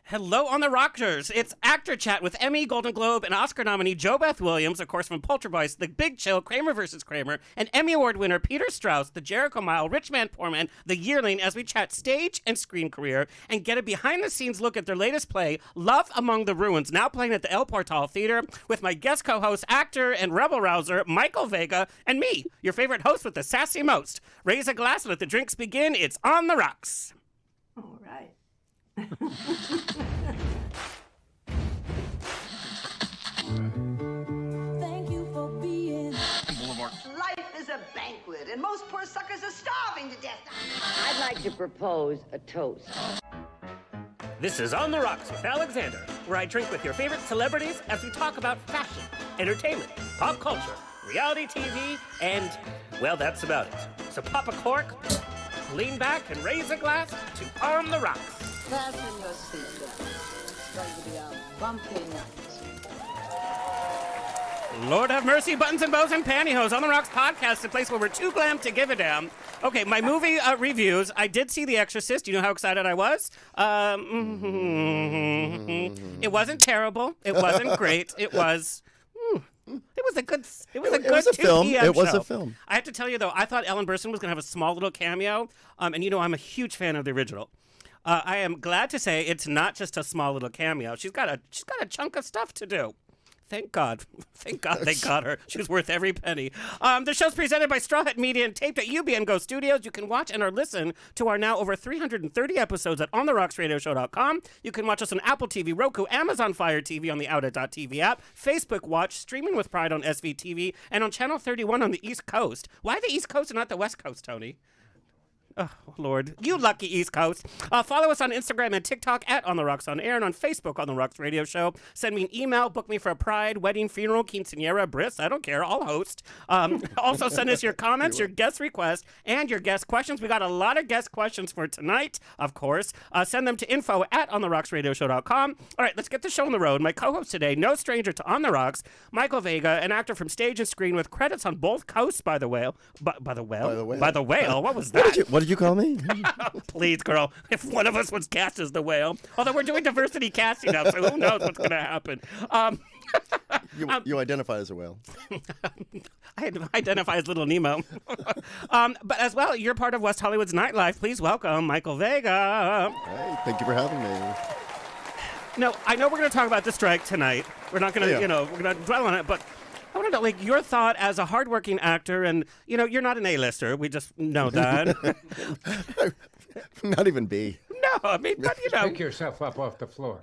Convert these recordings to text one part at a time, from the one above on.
Hello on the Rockers. It's Actor Chat with Emmy, Golden Globe, and Oscar nominee JoBeth Williams, of course from Poltergeist, The Big Chill, Kramer versus Kramer, and Emmy Award winner Peter Strauss, The Jericho Mile, Rich Man, Poor Man, The Yearling, as we chat stage and screen career and get a behind-the-scenes look at their latest play, Love Among the Ruins, now playing at the El Portal Theater with my guest co-host, actor and rebel-rouser Michael Vega, and me, your favorite host with the sassy most. Raise a glass and let the drinks begin. It's On the Rocks. All right. Thank you for being Boulevard. Life is a banquet, and most poor suckers are starving to death. I'd like to propose a toast. This is On the Rocks with Alexander, where I drink with your favorite celebrities as we talk about fashion, entertainment, pop culture, reality TV, and, well, that's about it. So pop a cork, lean back, and raise a glass to On the Rocks. Fasten your seatbelt. It's going to be a bumpy night. Lord have mercy, buttons and bows and pantyhose. On the Rocks podcast, the place where we're too glam to give a damn. Okay, my movie reviews. I did see The Exorcist. You know how excited I was? It wasn't terrible. It wasn't great. It was... It was a good. It was a good 2 film. PM It was show. a film. I have to tell you though, I thought Ellen Burstyn was going to have a small little cameo, and you know I'm a huge fan of the original. I am glad to say it's not just a small little cameo. She's got a chunk of stuff to do. Thank God. Thank God they got her. She's worth every penny. The show's presented by Straw Hat Media and taped at UBN Go Studios. You can watch and or listen to our now over 330 episodes at ontherocksradioshow.com. You can watch us on Apple TV, Roku, Amazon Fire TV on the Outlet.tv app, Facebook Watch, Streaming with Pride on SVTV, and on Channel 31 on the East Coast. Why the East Coast and not the West Coast, Tony? Oh, Lord. You lucky East Coast. Follow us on Instagram and TikTok at On The Rocks On Air and on Facebook On The Rocks Radio Show. Send me an email. Book me for a pride, wedding, funeral, quinceanera, bris. I don't care. I'll host. Also, send us your comments, your guest requests, and your guest questions. We got a lot of guest questions for tonight, of course. Send them to info at ontherocksradioshow.com. All right, let's get the show on the road. My co-host today, no stranger to On The Rocks, Michael Vega, an actor from stage and screen with credits on both coasts, by the whale. By the whale? By the whale? What was that? What did you call me? Please, girl. If one of us was cast as the whale. Although we're doing diversity casting now, so who knows what's going to happen. You identify as a whale. I identify as Little Nemo. But as well, you're part of West Hollywood's nightlife. Please welcome Michael Vega. Hey, thank you for having me. No, I know we're going to talk about the strike tonight. We're not going to, we're going to dwell on it, but I want to know, like, your thought as a hardworking actor, and, you're not an A-lister. We just know that. Not even B. No, I mean, but, Pick yourself up off the floor.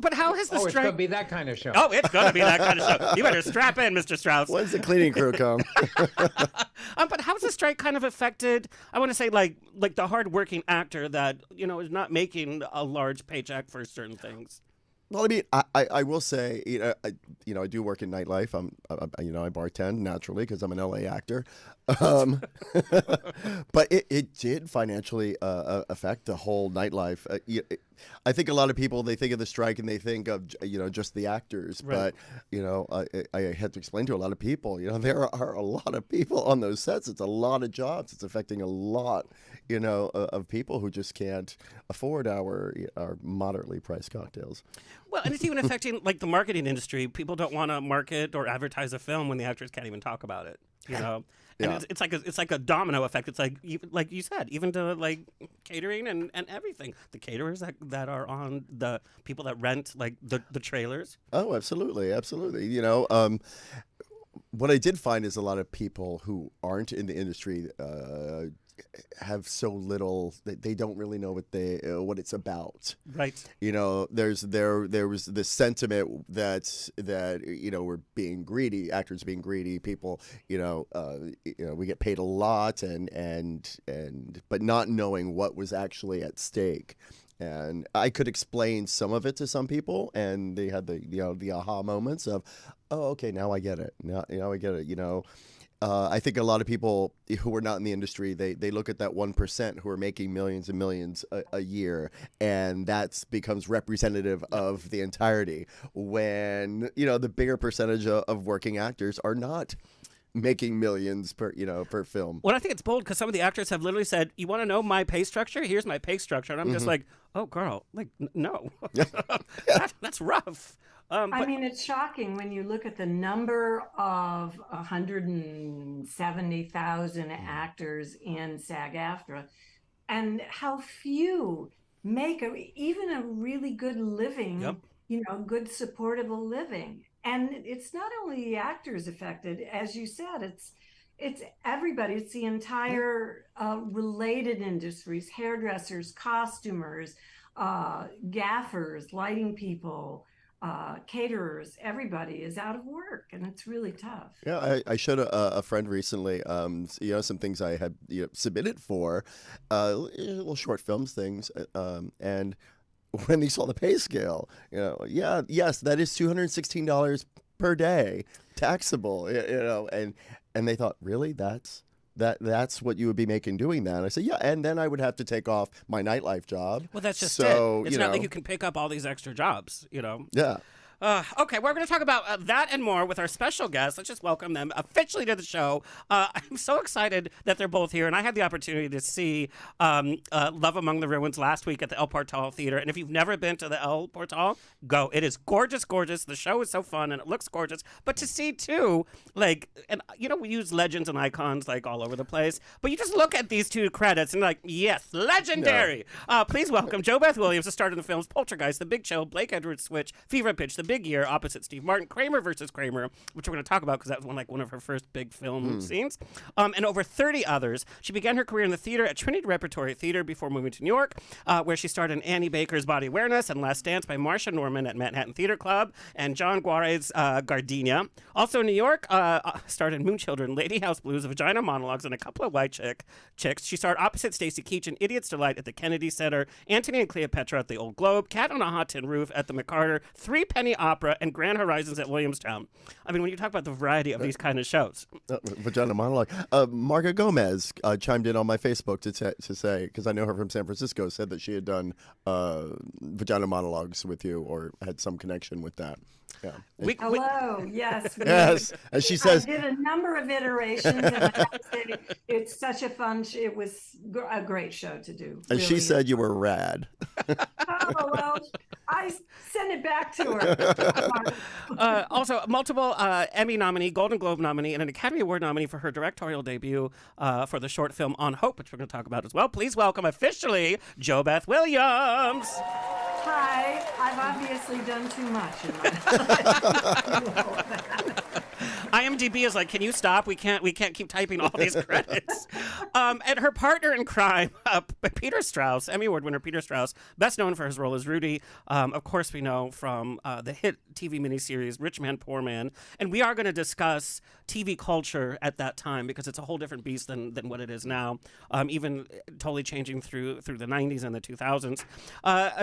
But how has the strike... It's going to be that kind of show. Oh, it's going to be that kind of show. You better strap in, Mr. Strauss. When's the cleaning crew come? But how's the strike kind of affected, I want to say, like the hardworking actor that, is not making a large paycheck for certain things? Well, I mean, I will say, I do work in nightlife. I bartend naturally because I'm an LA actor. But it did financially affect the whole nightlife. I think a lot of people, they think of the strike and they think of, just the actors. Right. But, I had to explain to a lot of people, there are a lot of people on those sets. It's a lot of jobs. It's affecting a lot, of people who just can't afford our moderately priced cocktails. Well, and it's even affecting, like, the marketing industry. People don't want to market or advertise a film when the actors can't even talk about it, And Yeah. it's like a domino effect. It's like you said, even to like catering and everything. The caterers that are on, the people that rent like the trailers. Oh, absolutely. What I did find is a lot of people who aren't in the industry have so little that they don't really know what it's about. Right. There was this sentiment that we're being greedy, actors being greedy, people, we get paid a lot but not knowing what was actually at stake. And I could explain some of it to some people, and they had the aha moments of, oh, okay, now I get it. Now I get it. I think a lot of people who are not in the industry, they look at that 1% who are making millions and millions a year, and that becomes representative of the entirety. When the bigger percentage of working actors are not making millions per film. Well, I think it's bold because some of the actors have literally said, "You want to know my pay structure? Here's my pay structure," and I'm just like, "Oh, girl, like no, that's rough." I mean, it's shocking when you look at the number of 170,000 actors in SAG-AFTRA and how few make even a really good living, Yep. Good supportable living. And it's not only the actors affected, as you said, it's everybody. It's the entire related industries, hairdressers, costumers, gaffers, lighting people, caterers. Everybody is out of work, and it's really tough. Yeah, I showed a friend recently, some things I had submitted for, little short films things, and when they saw the pay scale, yes, that is $216 per day, taxable, and they thought, really, that's what you would be making doing that. And I said, yeah, and then I would have to take off my nightlife job. Well, that's just so, it. It's not like you can pick up all these extra jobs, Yeah. Okay, we're going to talk about that and more with our special guests. Let's just welcome them officially to the show. I'm so excited that they're both here, and I had the opportunity to see Love Among the Ruins last week at the El Portal Theater. And if you've never been to the El Portal, go. It is gorgeous, gorgeous. The show is so fun, and it looks gorgeous. But to see, too, we use legends and icons, all over the place. But you just look at these two credits, and yes, legendary. No. Please welcome JoBeth Williams, the star in the films Poltergeist, The Big Chill, Blake Edwards' Switch, Fever Pitch, The Big Year, opposite Steve Martin, Kramer versus Kramer, which we're going to talk about because that was one of her first big film scenes, and over 30 others. She began her career in the theater at Trinity Repertory Theater before moving to New York, where she starred in Annie Baker's Body Awareness and Last Dance by Marcia Norman at Manhattan Theater Club and John Guare's Gardenia. Also in New York, starred in Moonchildren, Lady House Blues, Vagina Monologues, and a couple of white chicks. She starred opposite Stacy Keach in Idiot's Delight at the Kennedy Center, Antony and Cleopatra at the Old Globe, Cat on a Hot Tin Roof at the McCarter, Three Penny Opera, and Grand Horizons at Williamstown. I mean, when you talk about the variety of these kind of shows. Vagina Monologue. Marga Gomez chimed in on my Facebook to say, because I know her from San Francisco, said that she had done Vagina Monologues with you or had some connection with that. Yeah. Hello. Yes. Yes. And she says, I did a number of iterations, and I have to say, it's such a fun. It was a great show to do. And really. She said you were rad. Oh well, I sent it back to her. Also, multiple Emmy nominee, Golden Globe nominee, and an Academy Award nominee for her directorial debut for the short film On Hope, which we're going to talk about as well. Please welcome officially JoBeth Williams. Hi, I've obviously done too much in my life. IMDb is like, can you stop? We can't keep typing all these credits. And her partner in crime, Peter Strauss, Emmy Award winner Peter Strauss, best known for his role as Rudy. Of course, we know from the hit TV miniseries Rich Man, Poor Man. And we are going to discuss TV culture at that time because it's a whole different beast than what it is now, even totally changing through the 90s and the 2000s.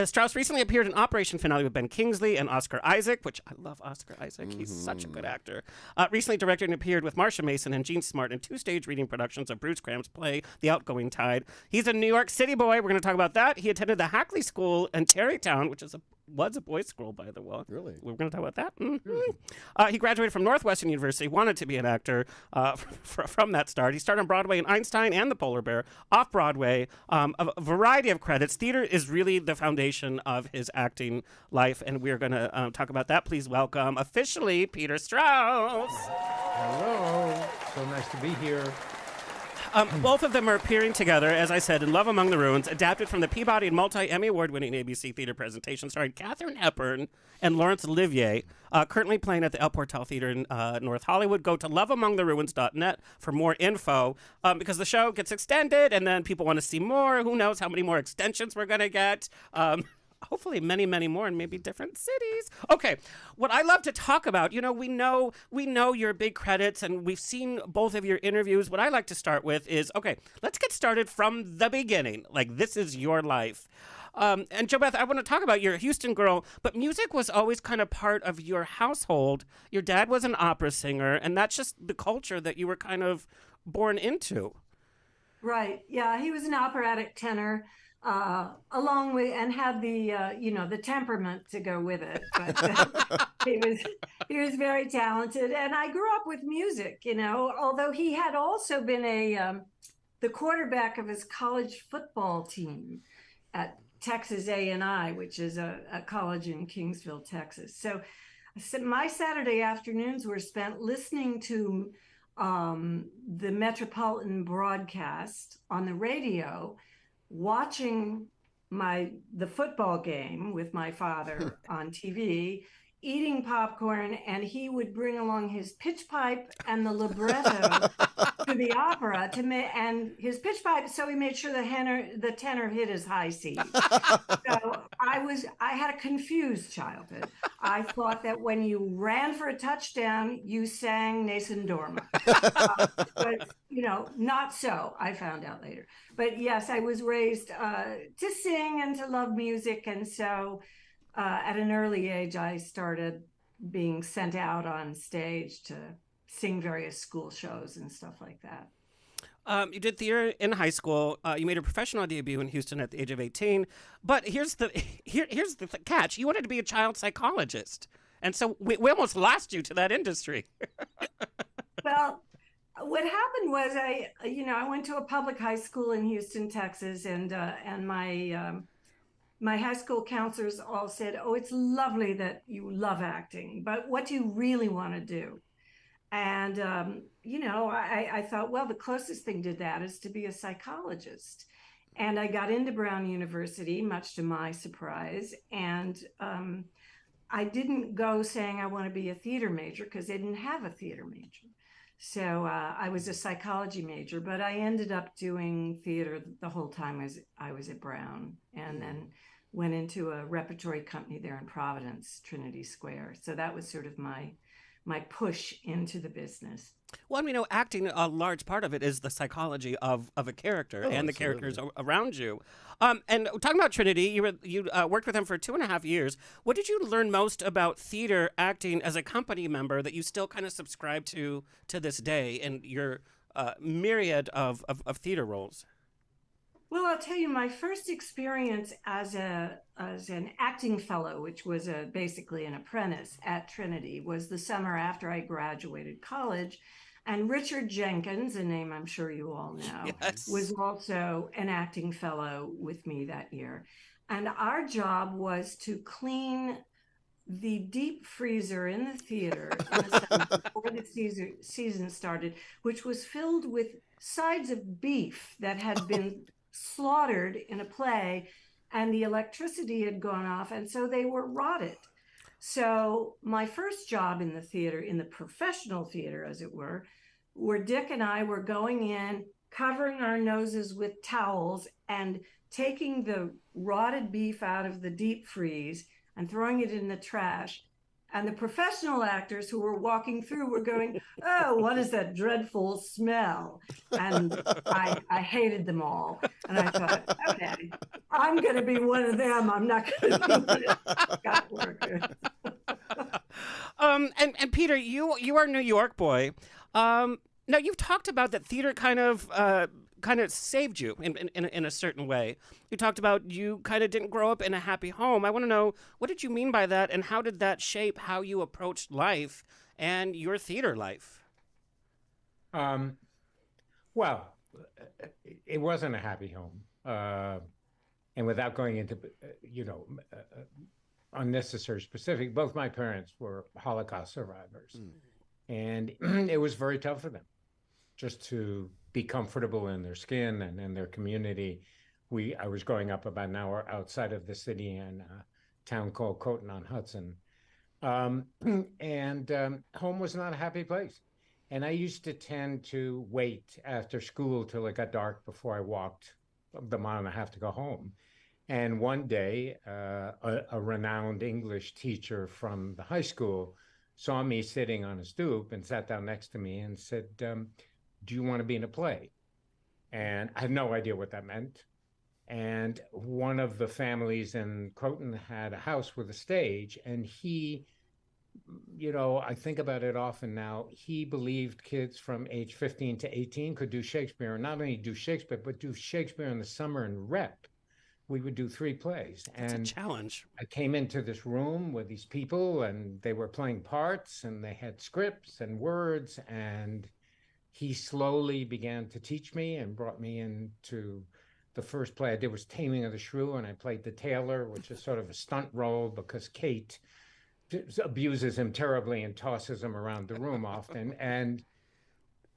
Strauss recently appeared in Operation Finale with Ben Kingsley and Oscar Isaac, which I love Oscar Isaac. He's such a good actor. Recently directed and appeared with Marcia Mason and Gene Smart in 2 stage reading productions of Bruce Graham's play, The Outgoing Tide. He's a New York City boy. We're going to talk about that. He attended the Hackley School in Tarrytown, which was a boys' school, by the way. Really? We're going to talk about that. He graduated from Northwestern University, wanted to be an actor from that start. He started on Broadway in Einstein and The Polar Bear, off-Broadway, a variety of credits. Theater is really the foundation of his acting life, and we're going to talk about that. Please welcome, officially, Peter Strauss. Hello. So nice to be here. Both of them are appearing together, as I said, in Love Among the Ruins, adapted from the Peabody and multi-Emmy Award-winning ABC theater presentation starring Katharine Hepburn and Laurence Olivier, currently playing at the El Portal Theater in North Hollywood. Go to loveamongtheruins.net for more info, because the show gets extended, and then people want to see more. Who knows how many more extensions we're going to get. Hopefully many, many more in maybe different cities. Okay, what I love to talk about, we know your big credits and we've seen both of your interviews. What I like to start with is, okay, let's get started from the beginning. Like, this is your life. And JoBeth, I want to talk about you're a Houston girl, but music was always kind of part of your household. Your dad was an opera singer, and that's just the culture that you were kind of born into. Right. Yeah, he was an operatic tenor. along with, and had the the temperament to go with it. But he was very talented, and I grew up with music. Although he had also been the quarterback of his college football team at Texas A&I, which is a college in Kingsville, Texas. So my Saturday afternoons were spent listening to the Metropolitan broadcast on the radio, watching the football game with my father on TV, eating popcorn, and he would bring along his pitch pipe and the libretto to the opera and his pitch pipe, so he made sure the tenor hit his high C. So I had a confused childhood. I thought that when you ran for a touchdown, you sang Nessun Dorma. But not so. I found out later. But yes, I was raised to sing and to love music, and so at an early age, I started being sent out on stage to sing various school shows and stuff like that. You did theater in high school. You made a professional debut in Houston at the age of 18. But here's the catch. You wanted to be a child psychologist. And so we almost lost you to that industry. Well, what happened was I went to a public high school in Houston, Texas, and my high school counselors all said, "Oh, it's lovely that you love acting, but what do you really want to do?" And, I thought, well, the closest thing to that is to be a psychologist. And I got into Brown University, much to my surprise. And I didn't go saying I want to be a theater major because they didn't have a theater major. So I was a psychology major, but I ended up doing theater the whole time I was at Brown, and then went into a repertory company there in Providence, Trinity Square. So that was sort of my push into the businthis. Well, acting, a large part of it is the psychology of a character and the characters around you. And talking about Trinity, you worked with them for 2.5 years. What did you learn most about theater acting as a company member that you still kind of subscribe to this day in your myriad of theater roles? Well, I'll tell you, my first experience as an acting fellow, which was basically an apprentice at Trinity, was the summer after I graduated college. And Richard Jenkins, a name I'm sure you all know, Yes. was also an acting fellow with me that year. And our job was to clean the deep freezer in the theater in the summer before the season started, which was filled with sides of beef that had been slaughtered in a play, and the electricity had gone off, and so they were rotted. So my first job in the theater, in the professional theater as it were, where Dick and I were going in, covering our noses with towels and taking the rotted beef out of the deep freeze and throwing it in the trash. And the professional actors who were walking through were going, "Oh, what is that dreadful smell?" And I hated them all. And I thought, okay, I'm going to be one of them. I'm not going to be one of the Scott workers. And Peter, you are a New York boy. Now you've talked about that theater kind of saved you in a certain way. You talked about you kind of didn't grow up in a happy home. I want to know, what did you mean by that, and how did that shape how you approached life and your theater life? Well, it wasn't a happy home. And without going into, unnecessary specific, both my parents were Holocaust survivors. And it was very tough for them just to be comfortable in their skin and in their community. I was growing up about an hour outside of the city in a town called Croton-on-Hudson. And home was not a happy place. And I used to tend to wait after school till it got dark before I walked the 1.5 miles to go home. And one day, a renowned English teacher from the high school saw me sitting on a stoop and sat down next to me and said, "Do you want to be in a play?" And I had no idea what that meant. And one of the families in Croton had a house with a stage, and he, I think about it often now, he believed kids from age 15 to 18 could do Shakespeare, and not only do Shakespeare, but do Shakespeare in the summer and rep. we would do 3 plays. That's And a challenge. I came into this room with these people, and they were playing parts, and they had scripts and words, and he slowly began to teach me and brought me into the first play I did was Taming of the Shrew, and I played the tailor, which is sort of a stunt role because Kate abuses him terribly and tosses him around the room often. And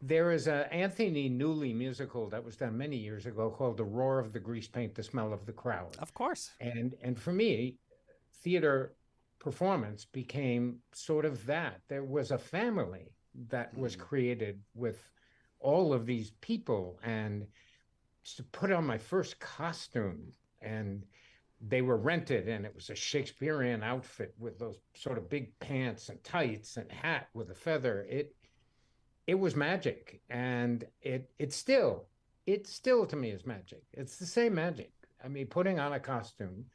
there is a Anthony Newley musical that was done many years ago called The Roar of the Grease Paint, the Smell of the Crowd. Of course. And for me, theater performance became sort of that. There was a family that was created with all of these people, and to put on my first costume, and they were rented, and it was a Shakespearean outfit with those sort of big pants and tights and hat with a feather. It was magic, and it still to me is magic. It's the same magic. I mean, putting on a costume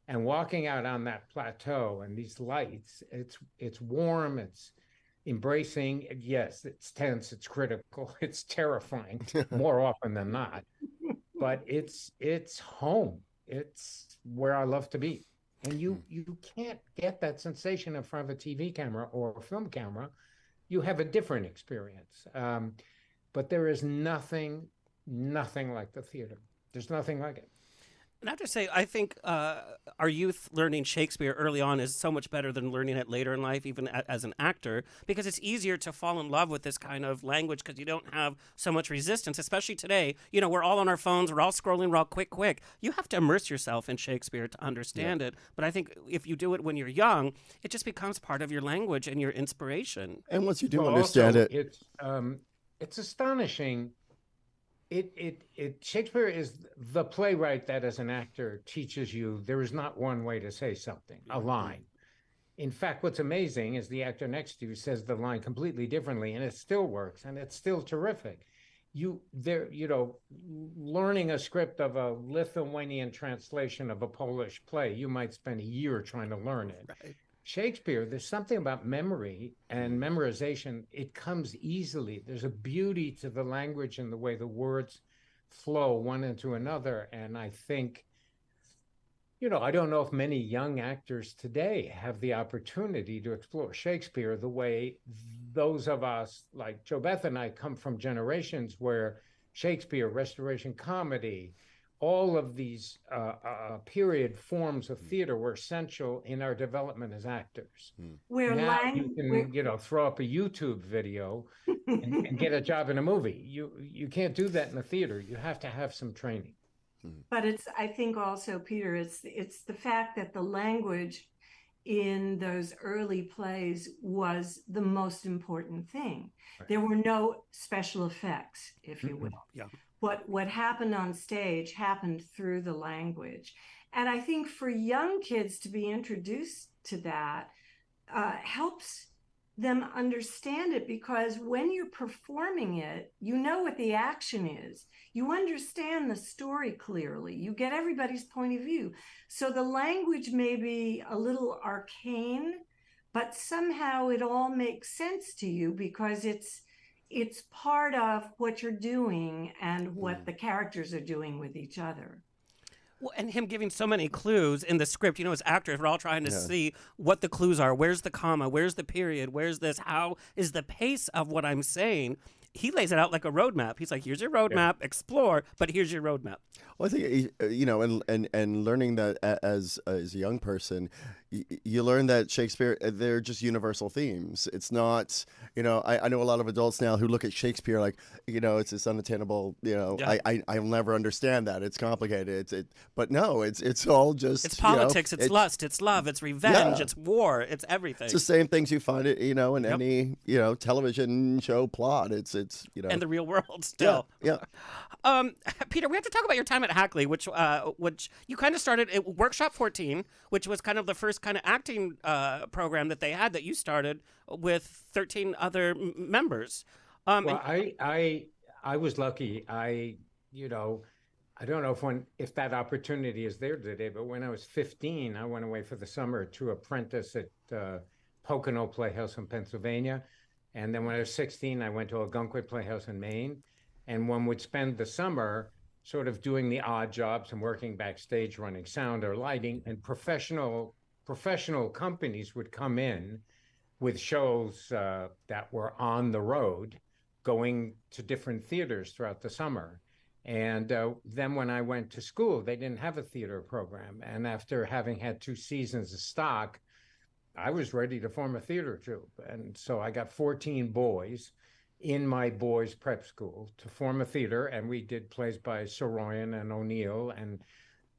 and walking out on that plateau and these lights, it's warm, it's embracing. Yes, it's tense, it's critical, it's terrifying more often than not, but it's home. It's where I love to be. And you can't get that sensation in front of a TV camera or a film camera. You have a different experience. But there is nothing like the theater. There's nothing like it. And I have to say, I think our youth learning Shakespeare early on is so much better than learning it later in life, even as an actor, because it's easier to fall in love with this kind of language because you don't have so much resistance, especially today. You know, we're all on our phones, we're all scrolling, we're all quick. You have to immerse yourself in Shakespeare to understand it. But I think if you do it when you're young, it just becomes part of your language and your inspiration. And once you do understand also, it's astonishing. Shakespeare is the playwright that as an actor teaches you there is not one way to say something, a line. In fact, what's amazing is the actor next to you says the line completely differently, and it still works, and it's still terrific. Learning a script of a Lithuanian translation of a Polish play, you might spend a year trying to learn it. Right. Shakespeare, there's something about memory and memorization. It comes easily. There's a beauty to the language and the way the words flow one into another. And I think, I don't know if many young actors today have the opportunity to explore Shakespeare the way those of us, like JoBeth and I, come from generations where Shakespeare, Restoration comedy, all of these period forms of theater were essential in our development as actors. Where now you can, throw up a YouTube video and get a job in a movie. You can't do that in a theater. You have to have some training. But I think also, Peter, it's the fact that the language in those early plays was the most important thing. Right. There were no special effects, if you will. Yeah. What happened on stage happened through the language. And I think for young kids to be introduced to that helps them understand it, because when you're performing it, you know what the action is. You understand the story clearly. You get everybody's point of view. So the language may be a little arcane, but somehow it all makes sense to you because it's part of what you're doing and what the characters are doing with each other. Well, and him giving so many clues in the script, as actors, we're all trying to see what the clues are. Where's the comma? Where's the period? Where's this? How is the pace of what I'm saying? He lays it out like a roadmap. He's like, here's your roadmap, explore, but here's your roadmap. Well, I think, and learning that as a young person, you learn that Shakespeare, they're just universal themes. It's not, I know a lot of adults now who look at Shakespeare like, it's this unattainable, I'll never understand that. It's complicated. But no, it's all just, it's politics, it's lust, it's love, it's revenge, it's war, it's everything. It's the same things you find it, in any, television show plot. It's and the real world still. Yeah. Peter, we have to talk about your time at Hackley, which you kind of started at Workshop 14, which was kind of the first kind of acting program that they had that you started with 13 other members. I was lucky. I don't know if that opportunity is there today, but when I was 15, I went away for the summer to apprentice at Pocono Playhouse in Pennsylvania. And then when I was 16, I went to Algonquin Playhouse in Maine. And one would spend the summer sort of doing the odd jobs and working backstage, running sound or lighting, and professional companies would come in with shows that were on the road, going to different theaters throughout the summer. And then when I went to school, they didn't have a theater program. And after having had 2 seasons of stock, I was ready to form a theater troupe. And so I got 14 boys in my boys' prep school to form a theater. And we did plays by Soroyan and O'Neill, and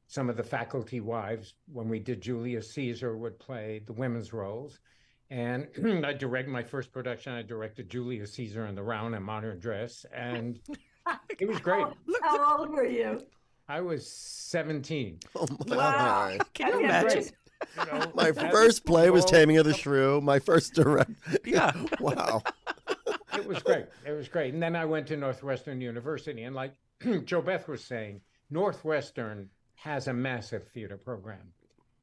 some of the faculty wives, when we did Julius Caesar, would play the women's roles. And my first production, I directed Julius Caesar in the Round and Modern Dress. And it was great. How old were you? I was 17. Oh my! Wow. Can you imagine? You know, My first play was Taming of the Shrew. My first direct. Yeah. Wow. It was great. It was great. And then I went to Northwestern University. And like JoBeth was saying, Northwestern has a massive theater program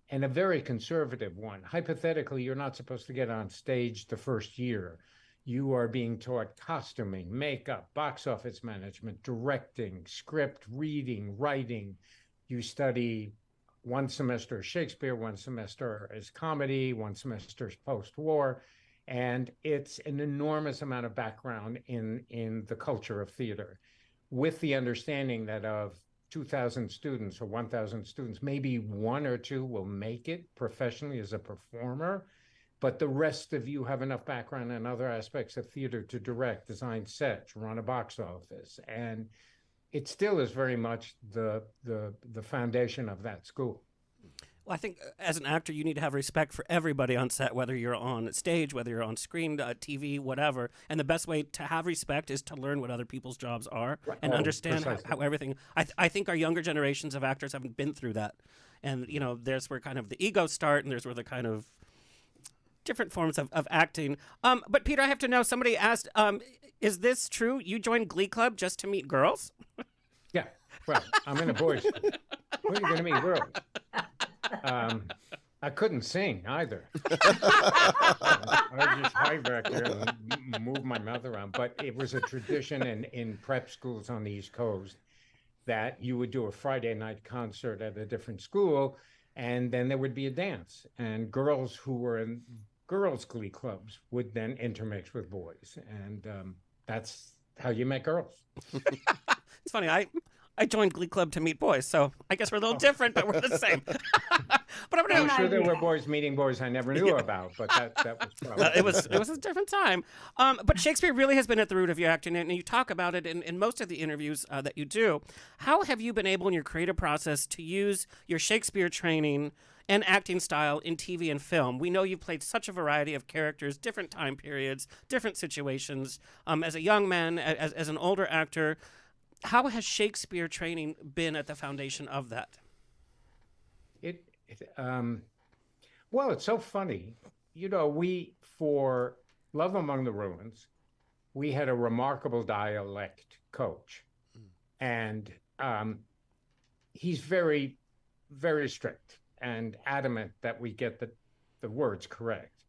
and a very conservative one. Hypothetically, you're not supposed to get on stage the first year. You are being taught costuming, makeup, box office management, directing, script, reading, writing. You study 1 semester Shakespeare, 1 semester is comedy, 1 semester is post-war. And it's an enormous amount of background in the culture of theater, with the understanding that of 2,000 students or 1,000 students, maybe 1 or 2 will make it professionally as a performer, but the rest of you have enough background in other aspects of theater to direct, design sets, run a box office. And it still is very much the foundation of that school. Well, I think as an actor, you need to have respect for everybody on set, whether you're on stage, whether you're on screen, TV, whatever. And the best way to have respect is to learn what other people's jobs are and understand how everything. I think our younger generations of actors haven't been through that. And, you know, there's where kind of the egos start, and there's where the kind of different forms of acting. But, Peter, I have to know, somebody asked, is this true? You joined Glee Club just to meet girls? Yeah. Well, I'm in a boys' school. Where are you going to meet girls? I couldn't sing either. I just hide back there and move my mouth around. But it was a tradition in prep schools on the East Coast that you would do a Friday night concert at a different school, and then there would be a dance. And girls who were in girls' glee clubs would then intermix with boys. And that's how you met girls. It's funny. I joined Glee Club to meet boys, so I guess we're a little different, but we're the same. But I'm sure there were boys meeting boys I never knew about, but that was probably... it was a different time. But Shakespeare really has been at the root of your acting, and you talk about it in most of the interviews that you do. How have you been able in your creative process to use your Shakespeare training and acting style in TV and film? We know you've played such a variety of characters, different time periods, different situations. As a young man, as an older actor, how has Shakespeare training been at the foundation of that? Well, it's so funny. You know, for Love Among the Ruins, we had a remarkable dialect coach. And he's very, very strict and adamant that we get the words correct.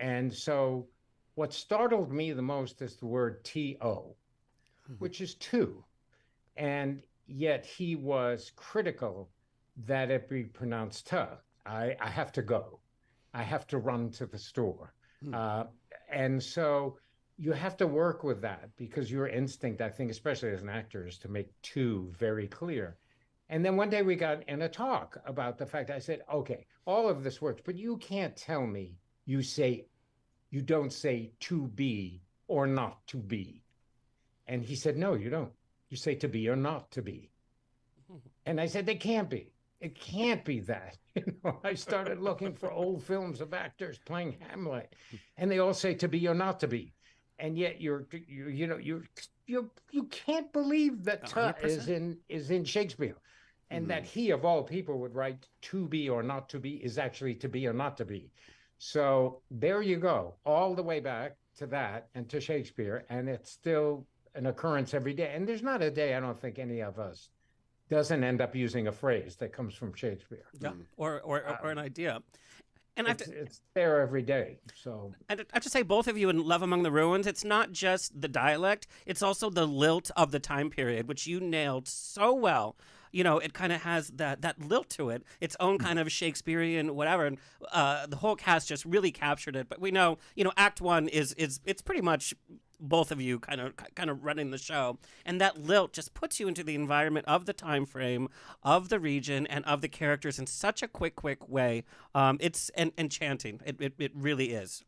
And so what startled me the most is the word T-O, which is two. And yet he was critical that it be pronounced "tuh." I have to go. I have to run to the store. And so you have to work with that, because your instinct, I think, especially as an actor, is to make two very clear. And then one day we got in a talk about the fact, I said, okay, all of this works, but you can't tell me you don't say to be or not to be. And he said, no, you don't. You say to be or not to be. And I said, they can't be. It can't be that. I started looking for old films of actors playing Hamlet, and they all say to be or not to be. And yet you can't believe that "tuh" is in Shakespeare, and that he of all people would write to be or not to be is actually to be or not to be. So there you go, all the way back to that and to Shakespeare, and it's still an occurrence every day. And there's not a day, I don't think, any of us doesn't end up using a phrase that comes from Shakespeare. Yeah, or an idea. And it's there every day. So I have to say, both of you in Love Among the Ruins, it's not just the dialect, it's also the lilt of the time period, which you nailed so well. You know, it kind of has that lilt to it, its own kind of Shakespearean whatever, and the whole cast just really captured it. But we know, Act One is it's pretty much both of you kind of running the show, and that lilt just puts you into the environment of the time frame, of the region, and of the characters in such a quick way. It's enchanting. It really is.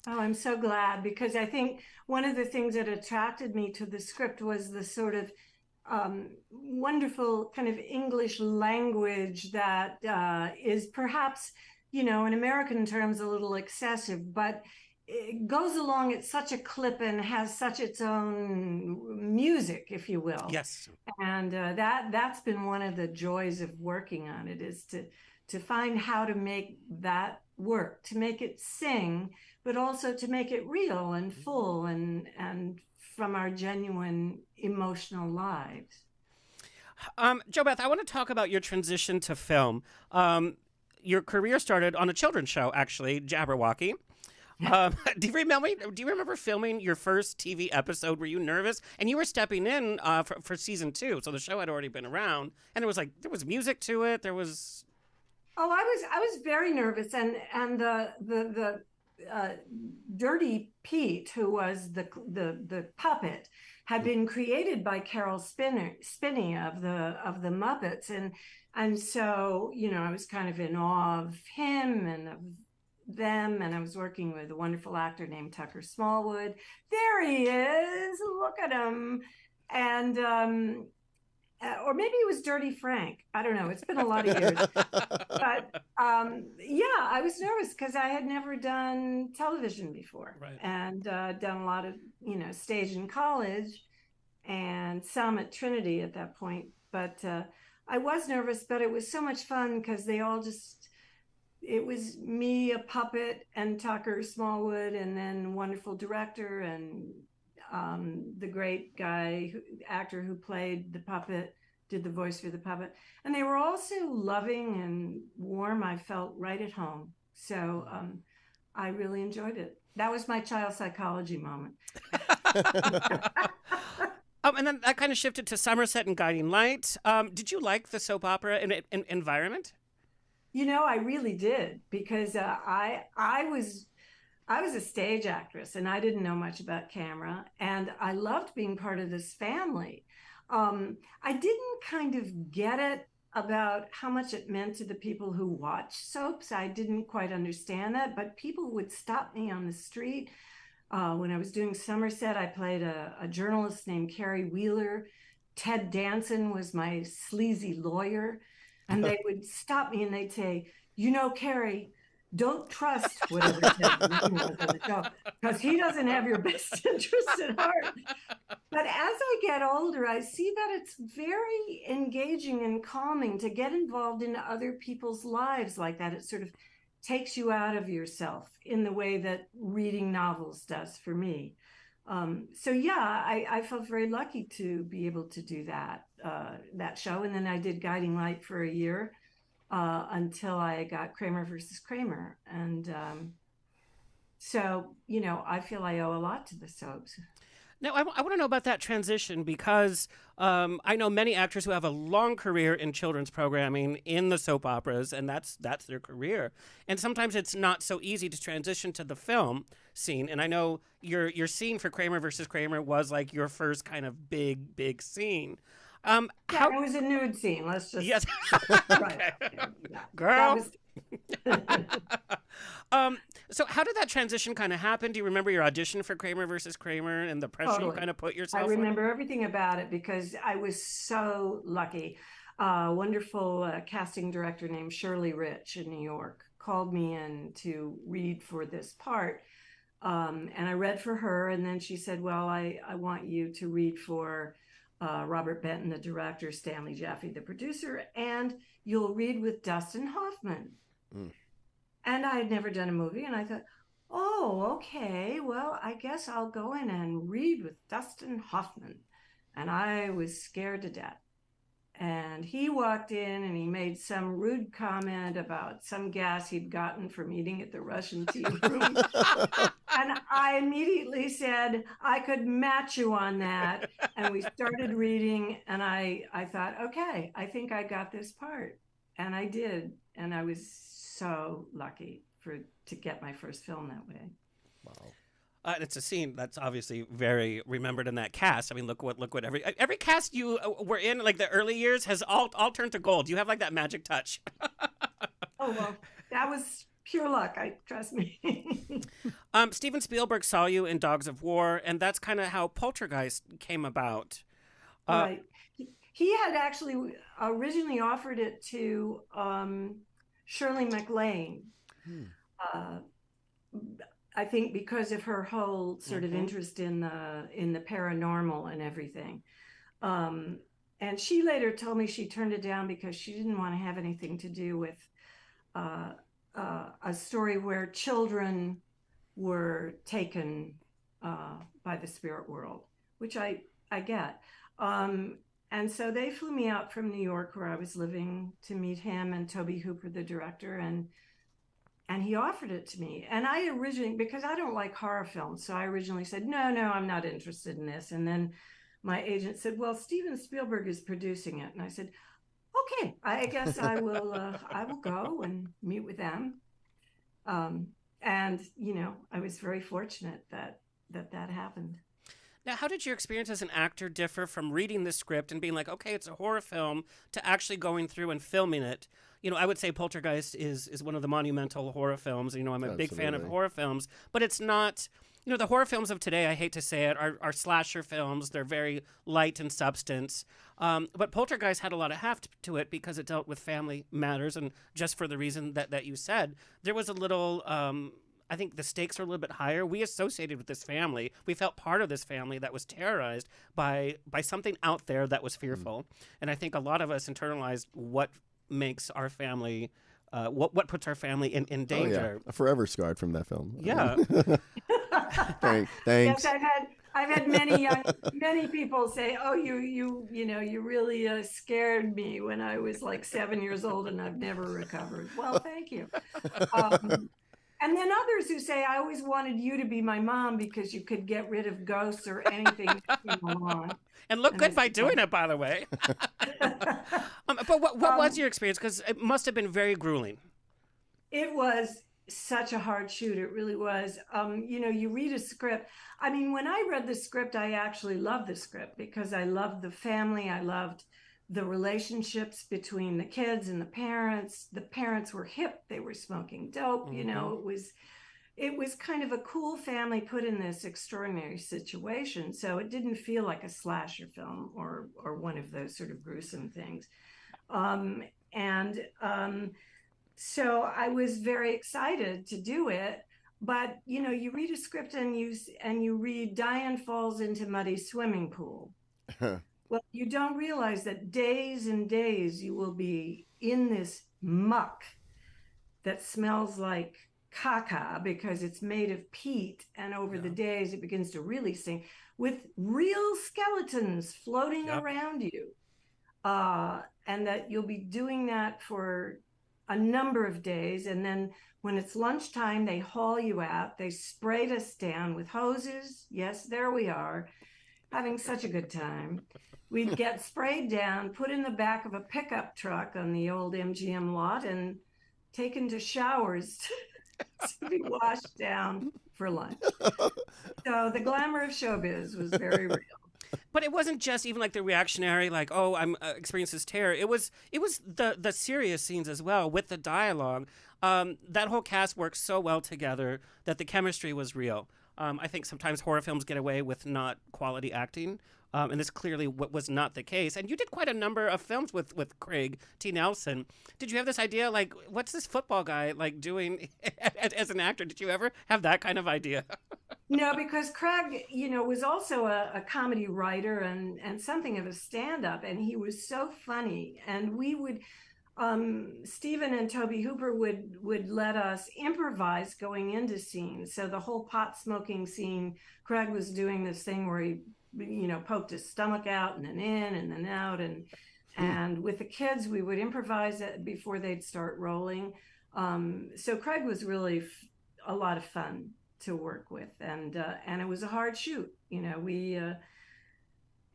Oh, I'm so glad, because I think one of the things that attracted me to the script was the sort of wonderful kind of English language that is perhaps, in American terms, a little excessive, but it goes along at such a clip and has such its own music, if you will. Yes. And that's been one of the joys of working on it, is to find how to make that work, to make it sing, but also to make it real and full and from our genuine emotional lives. JoBeth, I want to talk about your transition to film. Your career started on a children's show, actually, Jabberwocky. Do you remember filming your first TV episode? Were you nervous? And you were stepping in for season 2, so the show had already been around, and there was music to it. There was. Oh, I was very nervous, and the Dirty Pete, who was the puppet, had been created by Carol Spinney of the Muppets, and so I was kind of in awe of him and of them, and I was working with a wonderful actor named Tucker Smallwood. There he is, look at him. And or maybe it was Dirty Frank, I don't know, it's been a lot of years. But yeah, I was nervous because I had never done television before. Right. And done a lot of stage in college and some at Trinity at that point. But I was nervous, but it was so much fun because it was me, a puppet, and Tucker Smallwood, and then wonderful director and the great actor who played the puppet, did the voice for the puppet. And they were all so loving and warm. I felt right at home. So I really enjoyed it. That was my child psychology moment. And then that kind of shifted to Somerset and Guiding Light. Did you like the soap opera environment? I really did, because I was a stage actress and I didn't know much about camera, and I loved being part of this family. I didn't kind of get it about how much it meant to the people who watch soaps. I didn't quite understand that, but people would stop me on the street. When I was doing Somerset, I played a journalist named Carrie Wheeler. Ted Danson was my sleazy lawyer. And they would stop me and they'd say, Carrie, don't trust whatever Ted Danson was on the show, because he doesn't have your best interests at heart. But as I get older, I see that it's very engaging and calming to get involved in other people's lives like that. It sort of takes you out of yourself in the way that reading novels does for me. So yeah, I felt very lucky to be able to do that show. And then I did Guiding Light for a year until I got Kramer versus Kramer. And so, I feel I owe a lot to the soaps. Now, I want to know about that transition, because I know many actors who have a long career in children's programming in the soap operas, and that's their career. And sometimes it's not so easy to transition to the film scene. And I know your scene for Kramer versus Kramer was like your first kind of big scene. Yeah, it was a nude scene. Let's just yes, right. Yeah. Girl. So how did that transition kind of happen? Do you remember your audition for Kramer versus Kramer and the pressure you kind of put yourself? I remember everything about it because I was so lucky. A wonderful casting director named Shirley Rich in New York called me in to read for this part. And I read for her, and then she said, well, I want you to read for Robert Benton, the director, Stanley Jaffe, the producer, and you'll read with Dustin Hoffman. Mm. And I had never done a movie, and I thought, oh, okay, well, I guess I'll go in and read with Dustin Hoffman. And I was scared to death. And he walked in and he made some rude comment about some gas he'd gotten from eating at the Russian tea room. And I immediately said, I could match you on that. And we started reading, and I thought, okay, I think I got this part. And I did. And I was so lucky to get my first film that way. Wow. It's a scene that's obviously very remembered in that cast. I mean, look what every cast you were in, like the early years, has all turned to gold. You have like that magic touch. Oh, well, that was pure luck. Trust me. Steven Spielberg saw you in Dogs of War, and that's kind of how Poltergeist came about. Right. He had actually originally offered it to Shirley MacLaine. I think because of her whole sort of interest in the paranormal and everything. And she later told me she turned it down because she didn't want to have anything to do with a story where children were taken by the spirit world, which I get. And so they flew me out from New York, where I was living, to meet him and Tobe Hooper, the director, and he offered it to me. And I originally, because I don't like horror films, so I originally said, no, I'm not interested in this. And then my agent said, well, Steven Spielberg is producing it. And I said, okay, I guess I will go and meet with them. And, I was very fortunate that happened. Now, how did your experience as an actor differ from reading the script and being like, okay, it's a horror film, to actually going through and filming it? I would say Poltergeist is one of the monumental horror films. I'm a big fan of horror films, but it's not, the horror films of today, I hate to say it, are slasher films. They're very light in substance. But Poltergeist had a lot of heft to it because it dealt with family matters. And just for the reason that you said, there was a little, I think the stakes are a little bit higher. We associated with this family. We felt part of this family that was terrorized by something out there that was fearful. And I think a lot of us internalized what makes our family, what puts our family in danger. Yeah. Forever scarred from that film. Yeah. Thanks. Yes, I've had many people say, "Oh, you really scared me when I was like 7 years old, and I've never recovered." Well, thank you. And then others who say, "I always wanted you to be my mom because you could get rid of ghosts or anything that came along." And look good by doing it, by the way. But what was your experience? Because it must have been very grueling. It was such a hard shoot. It really was. You read a script. I mean, when I read the script, I actually loved the script because I loved the family. I loved the relationships between the kids and the parents. The parents were hip. They were smoking dope. It was kind of a cool family put in this extraordinary situation. So it didn't feel like a slasher film or one of those sort of gruesome things. So I was very excited to do it. But, you read a script and you read Diane falls into muddy swimming pool. Well, you don't realize that days and days you will be in this muck that smells like caca because it's made of peat. And over the days, it begins to really sink with real skeletons floating around you. And that you'll be doing that for a number of days. And then when it's lunchtime, they haul you out. They sprayed us down with hoses. Yes, there we are, having such a good time. We'd get sprayed down, put in the back of a pickup truck on the old MGM lot, and taken to showers to be washed down for lunch. So the glamour of showbiz was very real. But it wasn't just even like the reactionary, like, oh, I'm experiencing this terror. It was the serious scenes as well with the dialogue. That whole cast worked so well together that the chemistry was real. I think sometimes horror films get away with not quality acting. And this clearly was not the case. And you did quite a number of films with Craig T. Nelson. Did you have this idea, like, what's this football guy, like, doing as an actor? Did you ever have that kind of idea? No, because Craig, was also a comedy writer and something of a stand-up. And he was so funny. And we would, Stephen and Tobe Hooper would let us improvise going into scenes. So the whole pot smoking scene, Craig was doing this thing where he poked his stomach out and then in and then out. And And with the kids, we would improvise it before they'd start rolling. So Craig was really a lot of fun to work with, and it was a hard shoot. You know, we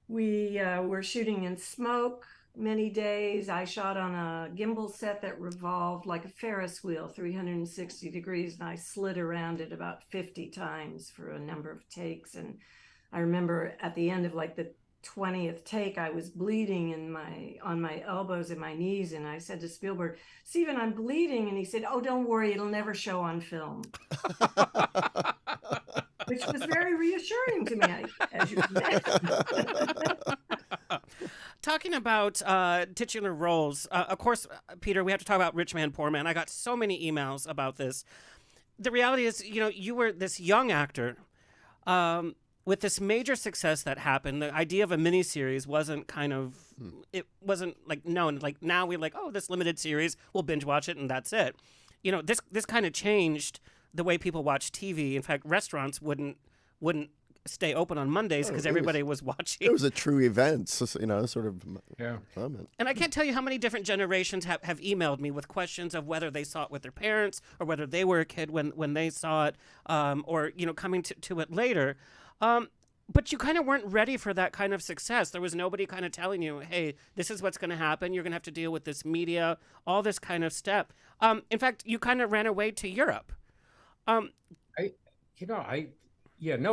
were shooting in smoke many days. I shot on a gimbal set that revolved like a Ferris wheel, 360 degrees, and I slid around it about 50 times for a number of takes. And I remember at the end of like the 20th take, I was bleeding on my elbows and my knees, and I said to Spielberg, "Steven, I'm bleeding," and he said, "Oh, don't worry, it'll never show on film." Which was very reassuring to me, as you can imagine. Talking about titular roles, of course, Peter, we have to talk about Rich Man, Poor Man. I got so many emails about this. The reality is, you know, you were this young actor with this major success that happened. The idea of a miniseries wasn't it wasn't like known. Like now we're like, oh, this limited series, we'll binge watch it and that's it. You know, this kind of changed the way people watch TV. In fact, restaurants wouldn't stay open on Mondays because everybody was watching. It was a true event, so, you know, sort of moment. And I can't tell you how many different generations have emailed me with questions of whether they saw it with their parents or whether they were a kid when they saw it, or, you know, coming to it later. But you kind of weren't ready for that kind of success. There was nobody kind of telling you, hey, this is what's going to happen. You're going to have to deal with this media, all this kind of stuff. In fact, you kind of ran away to Europe. No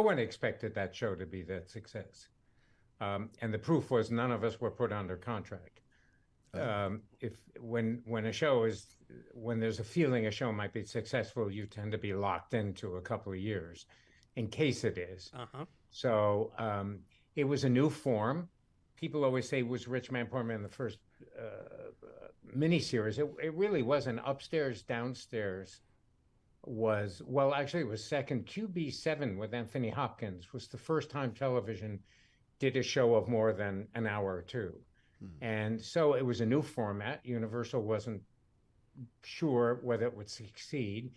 one expected that show to be that success. And the proof was none of us were put under contract. When there's a feeling a show might be successful, you tend to be locked into a couple of years in case it is. So it was a new form. People always say, was Rich Man, Poor Man the first miniseries? It really wasn't. Upstairs, Downstairs it was second. QB7 with Anthony Hopkins was the first time television did a show of more than an hour or two. And so it was a new format. Universal wasn't sure whether it would succeed.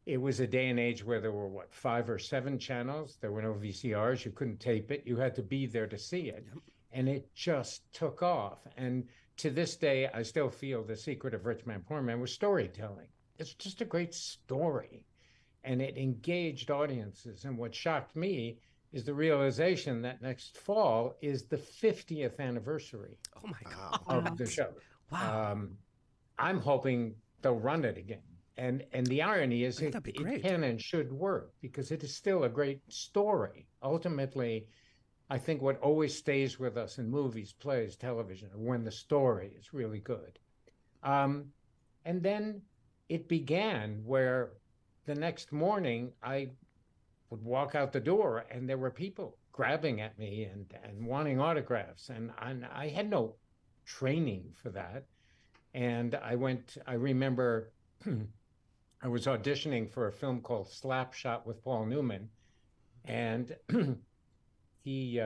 It was a day and age where there were, 5 or 7 channels. There were no VCRs. You couldn't tape it. You had to be there to see it. Yep. And it just took off. And to this day, I still feel the secret of Rich Man, Poor Man was storytelling. It's just a great story. And it engaged audiences. And what shocked me is the realization that next fall is the 50th anniversary of the show. Wow. I'm hoping they'll run it again. And the irony is it can and should work because it is still a great story. Ultimately, I think what always stays with us in movies, plays, television, when the story is really good. And then it began where the next morning I would walk out the door and there were people grabbing at me and wanting autographs. And I had no training for that. And I remember I was auditioning for a film called Slapshot with Paul Newman. And he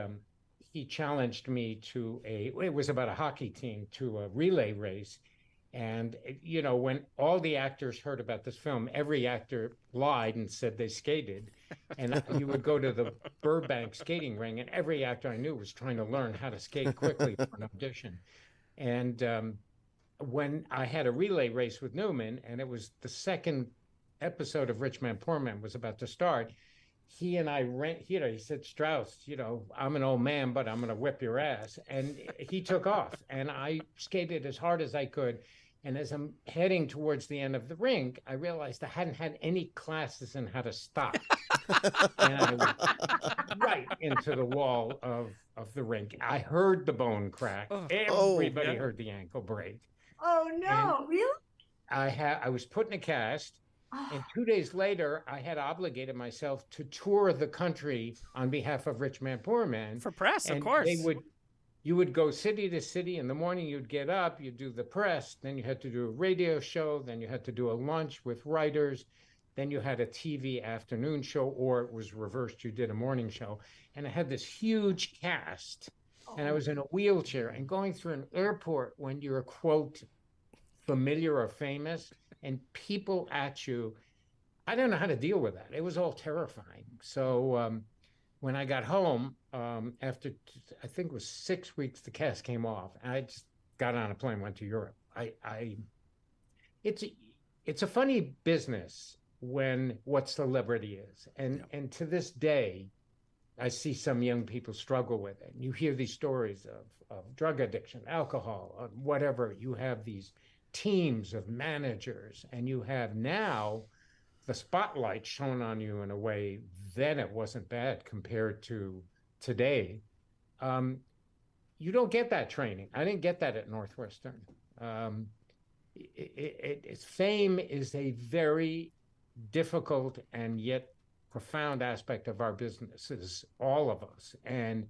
challenged me to it was about a hockey team, to a relay race. And, you know, when all the actors heard about this film, every actor lied and said they skated. And you would go to the Burbank skating ring, and every actor I knew was trying to learn how to skate quickly for an audition. And when I had a relay race with Newman, and it was the second episode of Rich Man, Poor Man was about to start, he and I he said, Strauss, you know, I'm an old man, but I'm going to whip your ass. And he took off, and I skated as hard as I could. And as I'm heading towards the end of the rink, I realized I hadn't had any classes in how to stop. And I went right into the wall of the rink. I heard the bone crack. Everybody heard the ankle break. Oh, no, And really? I was put in a cast. And 2 days later, I had obligated myself to tour the country on behalf of Rich Man, Poor Man. For press, and of course. You would go city to city. In the morning, you'd get up, you'd do the press. Then you had to do a radio show. Then you had to do a lunch with writers. Then you had a TV afternoon show, or it was reversed. You did a morning show. And I had this huge cast. And I was in a wheelchair and going through an airport when you're, quote, familiar or famous, and people at you. I don't know how to deal with that. It was all terrifying. So when I got home, after I think it was 6 weeks, the cast came off. And I just got on a plane, went to Europe. It's a funny business when what celebrity is. And to this day, I see some young people struggle with it. You hear these stories of drug addiction, alcohol, whatever. You have these teams of managers, and you have now the spotlight shown on you in a way then it wasn't bad compared to today. You don't get that training. I didn't get that at Northwestern. Fame is a very difficult and yet profound aspect of our businesses, all of us, and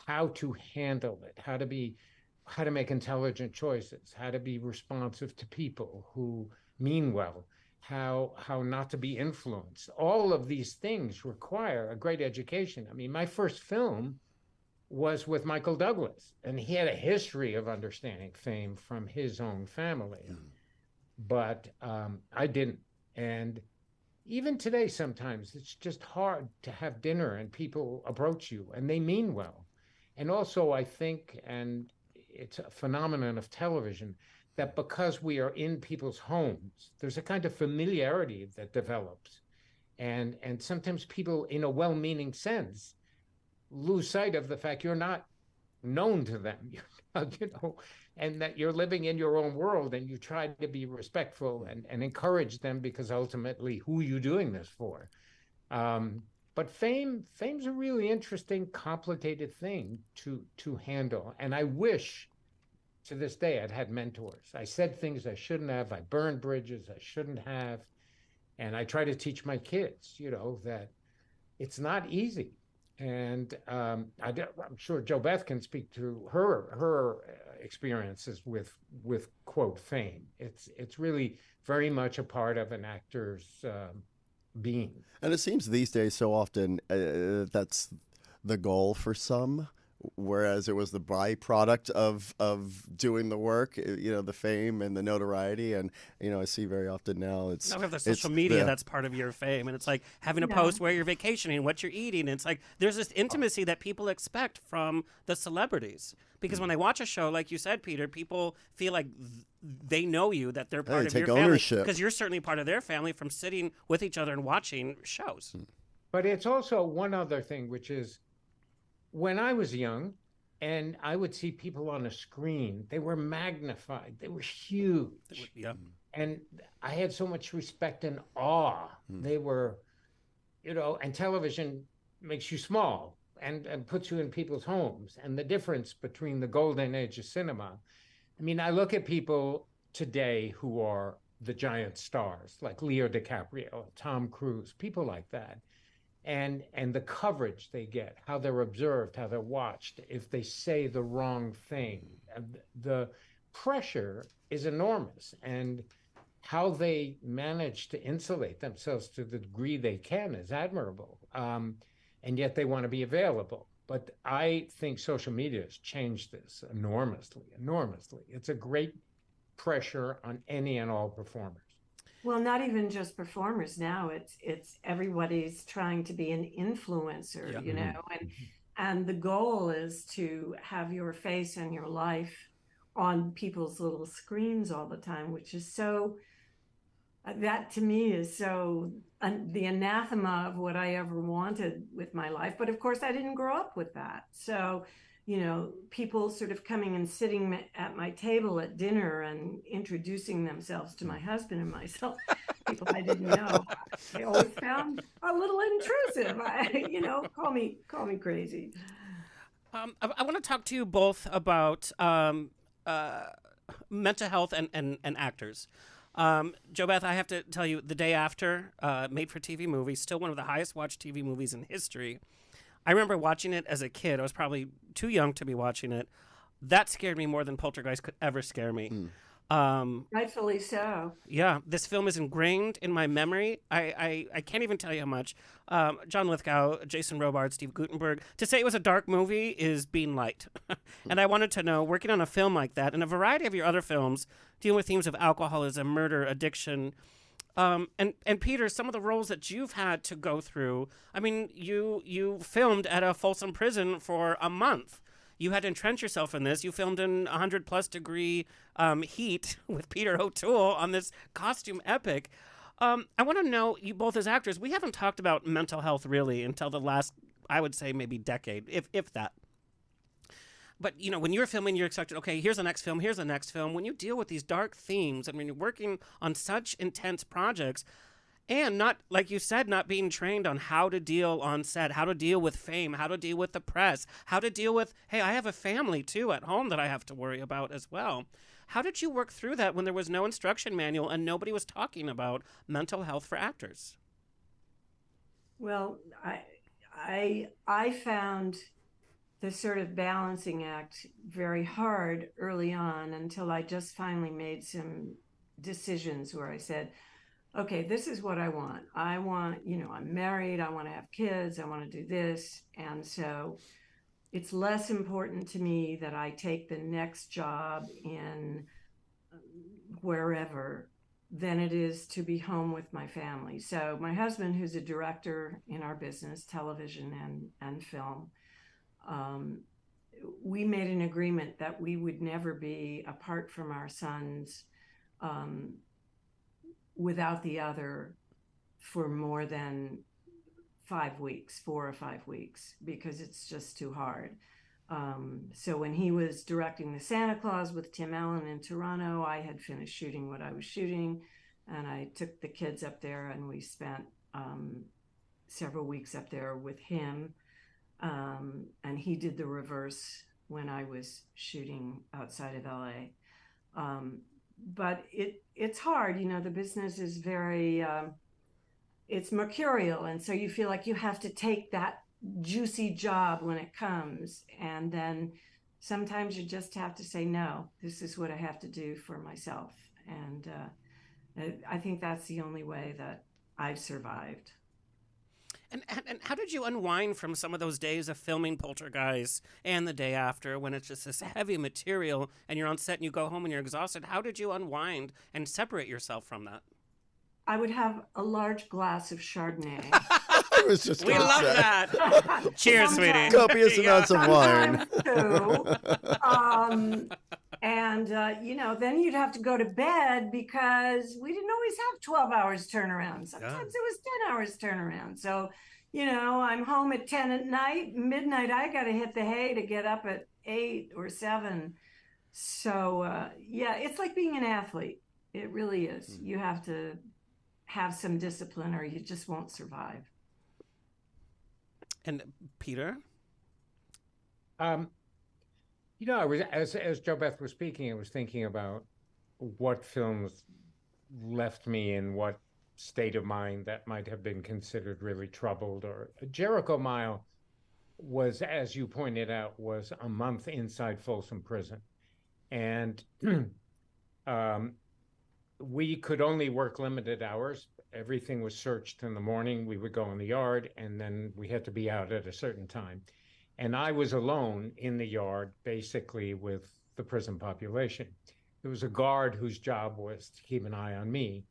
how to handle it, how to make intelligent choices, how to be responsive to people who mean well, how not to be influenced. All of these things require a great education. I mean, my first film was with Michael Douglas, and he had a history of understanding fame from his own family. But I didn't. And even today, sometimes it's just hard to have dinner and people approach you and they mean well. And also, I think, and it's a phenomenon of television, that because we are in people's homes, there's a kind of familiarity that develops. And sometimes people, in a well-meaning sense, lose sight of the fact you're not known to them, and that you're living in your own world, and you try to be respectful and encourage them, because ultimately, who are you doing this for? But fame's a really interesting, complicated thing to handle. And I wish to this day I'd had mentors. I said things I shouldn't have. I burned bridges I shouldn't have. And I try to teach my kids, that it's not easy. And I'm sure JoBeth can speak to her experiences with quote fame. It's really very much a part of an actor's being. And it seems these days so often that's the goal for some, whereas it was the byproduct of doing the work, the fame and the notoriety. And, I see very often now now we have the social media that's part of your fame. And it's like having a post where you're vacationing, what you're eating. And it's like there's this intimacy that people expect from the celebrities. Because when they watch a show, like you said, Peter, people feel like they know you, that they're part of your family. Ownership. Because you're certainly part of their family from sitting with each other and watching shows. But it's also one other thing, which is, when I was young and I would see people on a screen, they were magnified. They were huge. Yeah. And I had so much respect and awe. They were, and television makes you small and puts you in people's homes. And the difference between the golden age of cinema, I mean, I look at people today who are the giant stars, like Leo DiCaprio, Tom Cruise, people like that. And the coverage they get, how they're observed, how they're watched, if they say the wrong thing. The pressure is enormous, and how they manage to insulate themselves to the degree they can is admirable. And yet they want to be available. But I think social media has changed this enormously. It's a great pressure on any and all performers. Well, not even just performers now. It's everybody's trying to be an influencer, and the goal is to have your face and your life on people's little screens all the time, which is so, that to me is so the anathema of what I ever wanted with my life. But of course, I didn't grow up with that. So, people sort of coming and sitting at my table at dinner and introducing themselves to my husband and myself, people I didn't know, I always found a little intrusive. Call me crazy. I want to talk to you both about mental health and actors. JoBeth, I have to tell you, The Day After, made-for-TV movie, still one of the highest-watched TV movies in history. I remember watching it as a kid. I was probably too young to be watching it. That scared me more than Poltergeist could ever scare me. Rightfully so. Yeah, this film is ingrained in my memory. I can't even tell you how much. John Lithgow, Jason Robard, Steve Guttenberg. To say it was a dark movie is being light. And I wanted to know, working on a film like that, and a variety of your other films dealing with themes of alcoholism, murder, addiction, and Peter, some of the roles that you've had to go through. I mean, you filmed at a Folsom prison for a month. you had to entrench yourself in this. You filmed in 100+ degree heat with Peter O'Toole on this costume epic. I want to know, you both as actors, we haven't talked about mental health really until the last, I would say, maybe decade, if that. But, you know, when you're filming, you're expected, okay, here's the next film, here's the next film. When you deal with these dark themes, and when you're working on such intense projects, and not, like you said, not being trained on how to deal on set, how to deal with fame, how to deal with the press, how to deal with, hey, I have a family, too, at home that I have to worry about as well. How did you work through that when there was no instruction manual and nobody was talking about mental health for actors? Well, I found the sort of balancing act very hard early on until I just finally made some decisions where I said, okay, this is what I want. I want, you know, I'm married, I want to have kids, I want to do this. And so it's less important to me that I take the next job in wherever than it is to be home with my family. So my husband, who's a director in our business, television and film, we made an agreement that we would never be apart from our sons without the other for more than 5 weeks, 4 or 5 weeks, because it's just too hard. So when he was directing the Santa Claus with Tim Allen in Toronto, I had finished shooting what I was shooting, and I took the kids up there, and we spent several weeks up there with him. And he did the reverse when I was shooting outside of LA. But it's hard, you know, the business is very, it's mercurial. And so you feel like you have to take that juicy job when it comes. And then sometimes you just have to say, no, this is what I have to do for myself. And I think that's the only way that I've survived. And how did you unwind from some of those days of filming Poltergeist and the day after when it's just this heavy material and you're on set and you go home and you're exhausted? How did you unwind and separate yourself from that? I would have a large glass of Chardonnay. I was just We gonna love say. that. Cheers, sweetie. Copious amounts of wine. And, you know, then you'd have to go to bed because we didn't always have 12 hours turnaround. Sometimes it was 10 hours turnaround. So, you know, I'm home at 10 at night, midnight, I got to hit the hay to get up at 8 or 7. So, yeah, it's like being an athlete. It really is. You have to have some discipline or you just won't survive. And Peter? You know, I was as JoBeth was speaking, I was thinking about what films left me in what state of mind that might have been considered really troubled. Or Jericho Mile was, as you pointed out, was a month inside Folsom Prison, and we could only work limited hours. Everything was searched in the morning. We would go in the yard, and then we had to be out at a certain time. And I was alone in the yard, basically, with the prison population. There was a guard whose job was to keep an eye on me.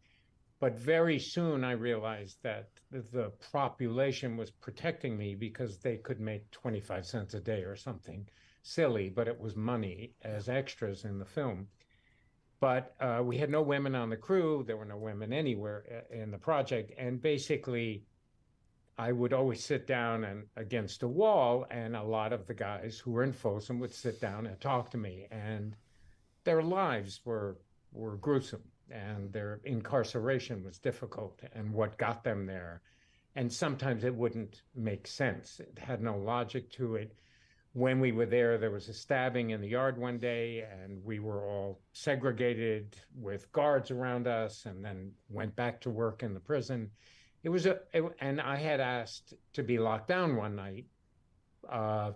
But very soon I realized that the population was protecting me because they could make 25 cents a day or something silly, but it was money as extras in the film. But we had no women on the crew. There were no women anywhere in the project. And basically, I would always sit down and against a wall, and a lot of the guys who were in Folsom would sit down and talk to me, and their lives were gruesome, and their incarceration was difficult, and what got them there. And sometimes it wouldn't make sense. It had no logic to it. When we were there, there was a stabbing in the yard one day, and we were all segregated with guards around us, and then went back to work in the prison. And I had asked to be locked down one night,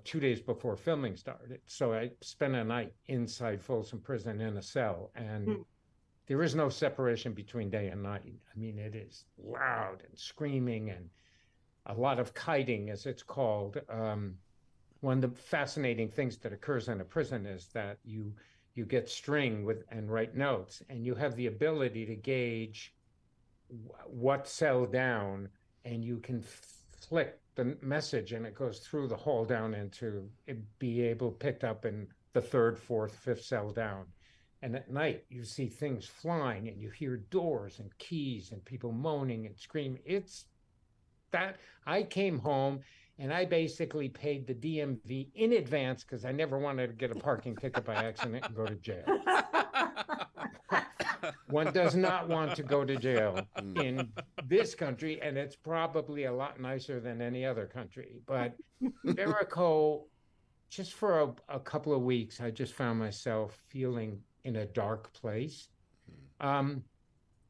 2 days before filming started. So I spent a night inside Folsom Prison in a cell, and there is no separation between day and night. I mean, it is loud and screaming and a lot of kiting, as it's called. One of the fascinating things that occurs in a prison is that you get string and write notes, and you have the ability to gauge what cell down, and you can flick the message and it goes through the hall down into it be able picked up in the third, fourth, fifth cell down. And at night you see things flying and you hear doors and keys and people moaning and screaming. It's that I came home and I basically paid the DMV in advance because I never wanted to get a parking ticket by accident and go to jail. One does not want to go to jail in this country, and it's probably a lot nicer than any other country. But Jericho, just for a couple of weeks, I just found myself feeling in a dark place. On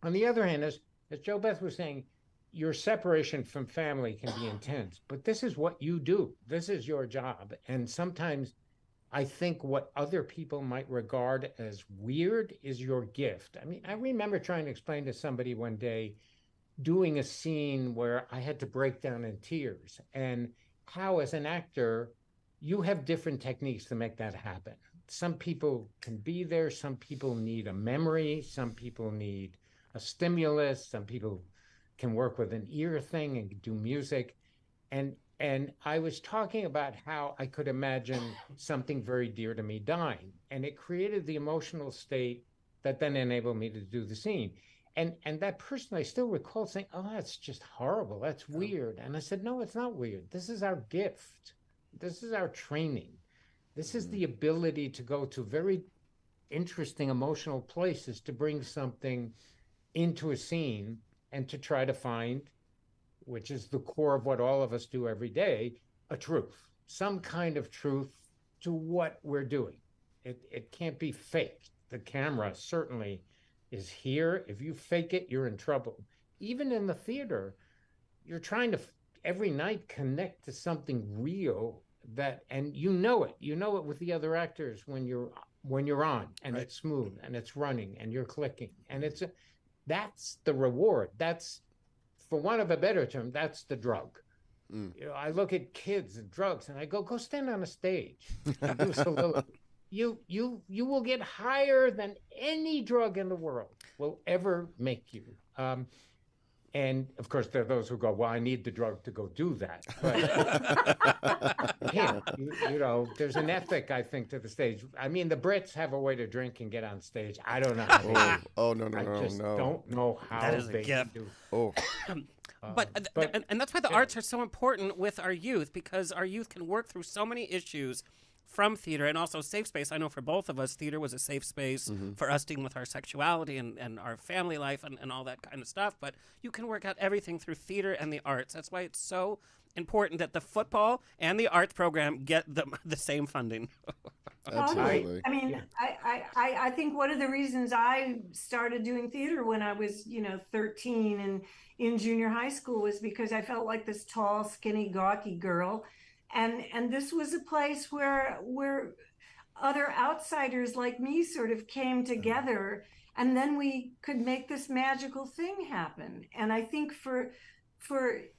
the other hand, as JoBeth was saying, your separation from family can be intense, but this is what you do. This is your job. And sometimes I think what other people might regard as weird is your gift. I mean, I remember trying to explain to somebody one day doing a scene where I had to break down in tears, and how as an actor, you have different techniques to make that happen. Some people can be there. Some people need a memory. Some people need a stimulus. Some people can work with an ear thing and do music. And I was talking about how I could imagine something very dear to me dying. And it created the emotional state that then enabled me to do the scene. And that person, I still recall saying, oh, that's just horrible. That's weird. And I said, no, it's not weird. This is our gift. This is our training. This is the ability to go to very interesting emotional places to bring something into a scene and to try to find, which is the core of what all of us do every day, a truth, some kind of truth to what we're doing. It can't be faked. The camera certainly is here. If you fake it, you're in trouble. Even in the theater, you're trying to every night connect to something real that, and you know it with the other actors when you're on and right. It's smooth and it's running and you're clicking and that's the reward. That's, for want of a better term, that's the drug. You know, I look at kids and drugs and I go stand on a stage and do soliloquy. You will get higher than any drug in the world will ever make you. And of course, there are those who go, well, I need the drug to go do that. But yeah, you know, there's an ethic, I think, to the stage. I mean, the Brits have a way to drink and get on stage. I don't know how they do. I just don't know how that is they a gift. do. But that's why the arts are so important with our youth, because our youth can work through so many issues from theater, and also safe space. I know for both of us, theater was a safe space for us dealing with our sexuality and our family life and all that kind of stuff. But you can work out everything through theater and the arts. That's why it's so important that the football and the arts program get the same funding. Absolutely. I mean, I think one of the reasons I started doing theater when I was, 13 and in junior high school was because I felt like this tall, skinny, gawky girl. And this was a place where other outsiders like me sort of came together, and then we could make this magical thing happen. And I think for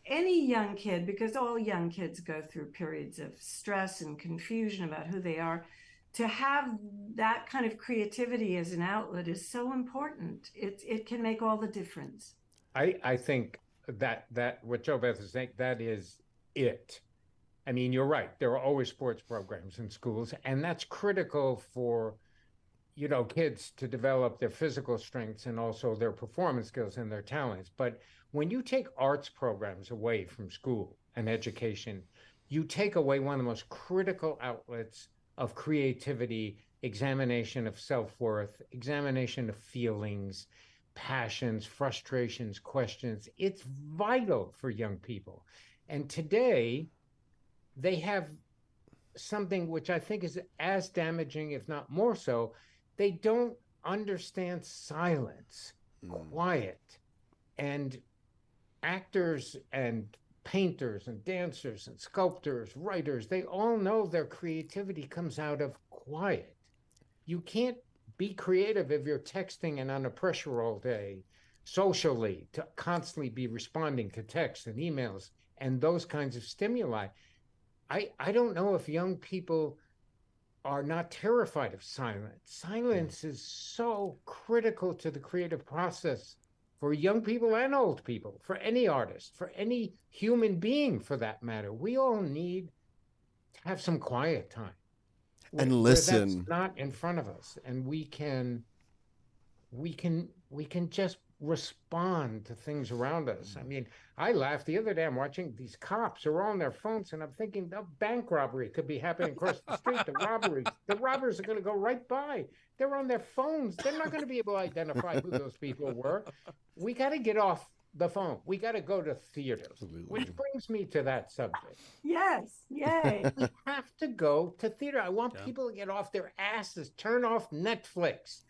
any young kid, because all young kids go through periods of stress and confusion about who they are, to have that kind of creativity as an outlet is so important. It can make all the difference. I think that what JoBeth is saying, that is it. I mean, you're right. There are always sports programs in schools, and that's critical for, kids to develop their physical strengths and also their performance skills and their talents. But when you take arts programs away from school and education, you take away one of the most critical outlets of creativity, examination of self-worth, examination of feelings, passions, frustrations, questions. It's vital for young people. And today, they have something which I think is as damaging, if not more so. They don't understand silence, quiet. And actors and painters and dancers and sculptors, writers, they all know their creativity comes out of quiet. You can't be creative if you're texting and under pressure all day, socially, to constantly be responding to texts and emails and those kinds of stimuli. I don't know if young people are not terrified of silence. Silence is so critical to the creative process for young people and old people, for any artist, for any human being for that matter. We all need to have some quiet time. And where listen. that's not in front of us, and we can just respond to things around us. I mean, I laughed the other day. I'm watching these cops are on their phones, and I'm thinking the bank robbery could be happening across the street. The robbers are going to go right by. They're on their phones. They're not going to be able to identify who those people were. We got to get off the phone. We got to go to theaters. Absolutely. Which brings me to that subject. Yes, yay. We have to go to theater. I want people to get off their asses, turn off Netflix,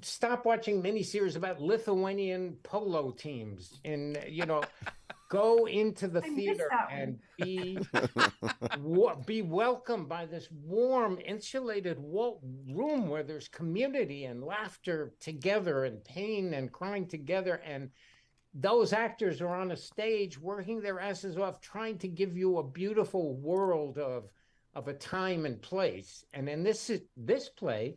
stop watching miniseries about Lithuanian polo teams, and go into the theater and be welcomed by this warm, insulated room where there's community and laughter together and pain and crying together, and those actors are on a stage working their asses off, trying to give you a beautiful world of a time and place. And in this play,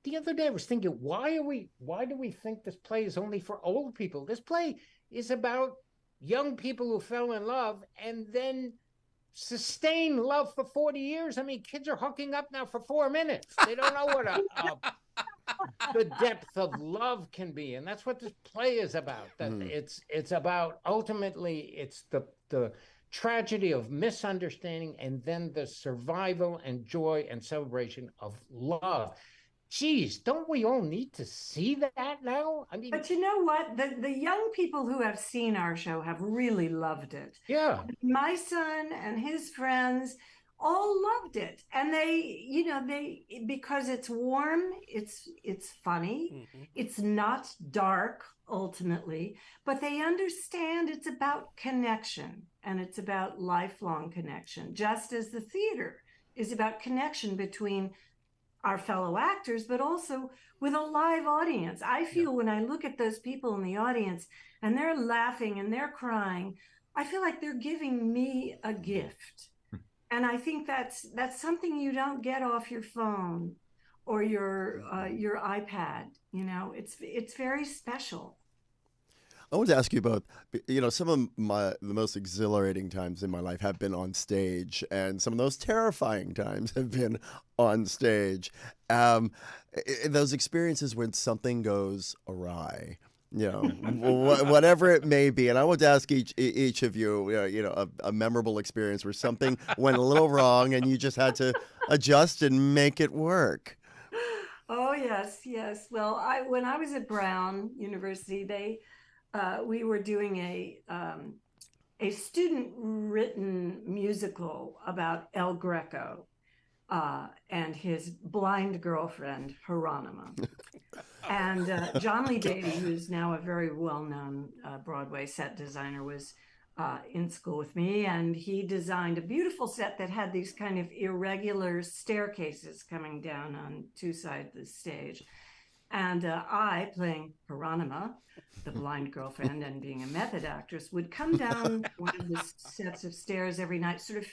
the other day I was thinking, why do we think this play is only for old people? This play is about young people who fell in love and then sustained love for 40 years. I mean, kids are hooking up now for 4 minutes. They don't know what the depth of love can be, and that's what this play is about. That it's about, ultimately, it's the tragedy of misunderstanding and then the survival and joy and celebration of love. Geez, don't we all need to see that now? I mean, but you know what? The young people who have seen our show have really loved it. Yeah. My son and his friends all loved it. And they because it's warm, it's funny, it's not dark ultimately, but they understand it's about connection, and it's about lifelong connection, just as the theater is about connection between our fellow actors, but also with a live audience. I feel when I look at those people in the audience and they're laughing and they're crying, I feel like they're giving me a gift. And I think that's something you don't get off your phone or your iPad. It's very special. I want to ask you about, some of the most exhilarating times in my life have been on stage, and some of those terrifying times have been on stage. Those experiences when something goes awry, whatever it may be. And I want to ask each of you, a memorable experience where something went a little wrong and you just had to adjust and make it work. Oh, yes. Well, when I was at Brown University, we were doing a student-written musical about El Greco and his blind girlfriend, Hieronyma. And John Lee Beatty, who's now a very well-known Broadway set designer, was in school with me, and he designed a beautiful set that had these kind of irregular staircases coming down on two sides of the stage. And I, playing Hieronyma, the blind girlfriend, and being a method actress, would come down one of the sets of stairs every night, sort of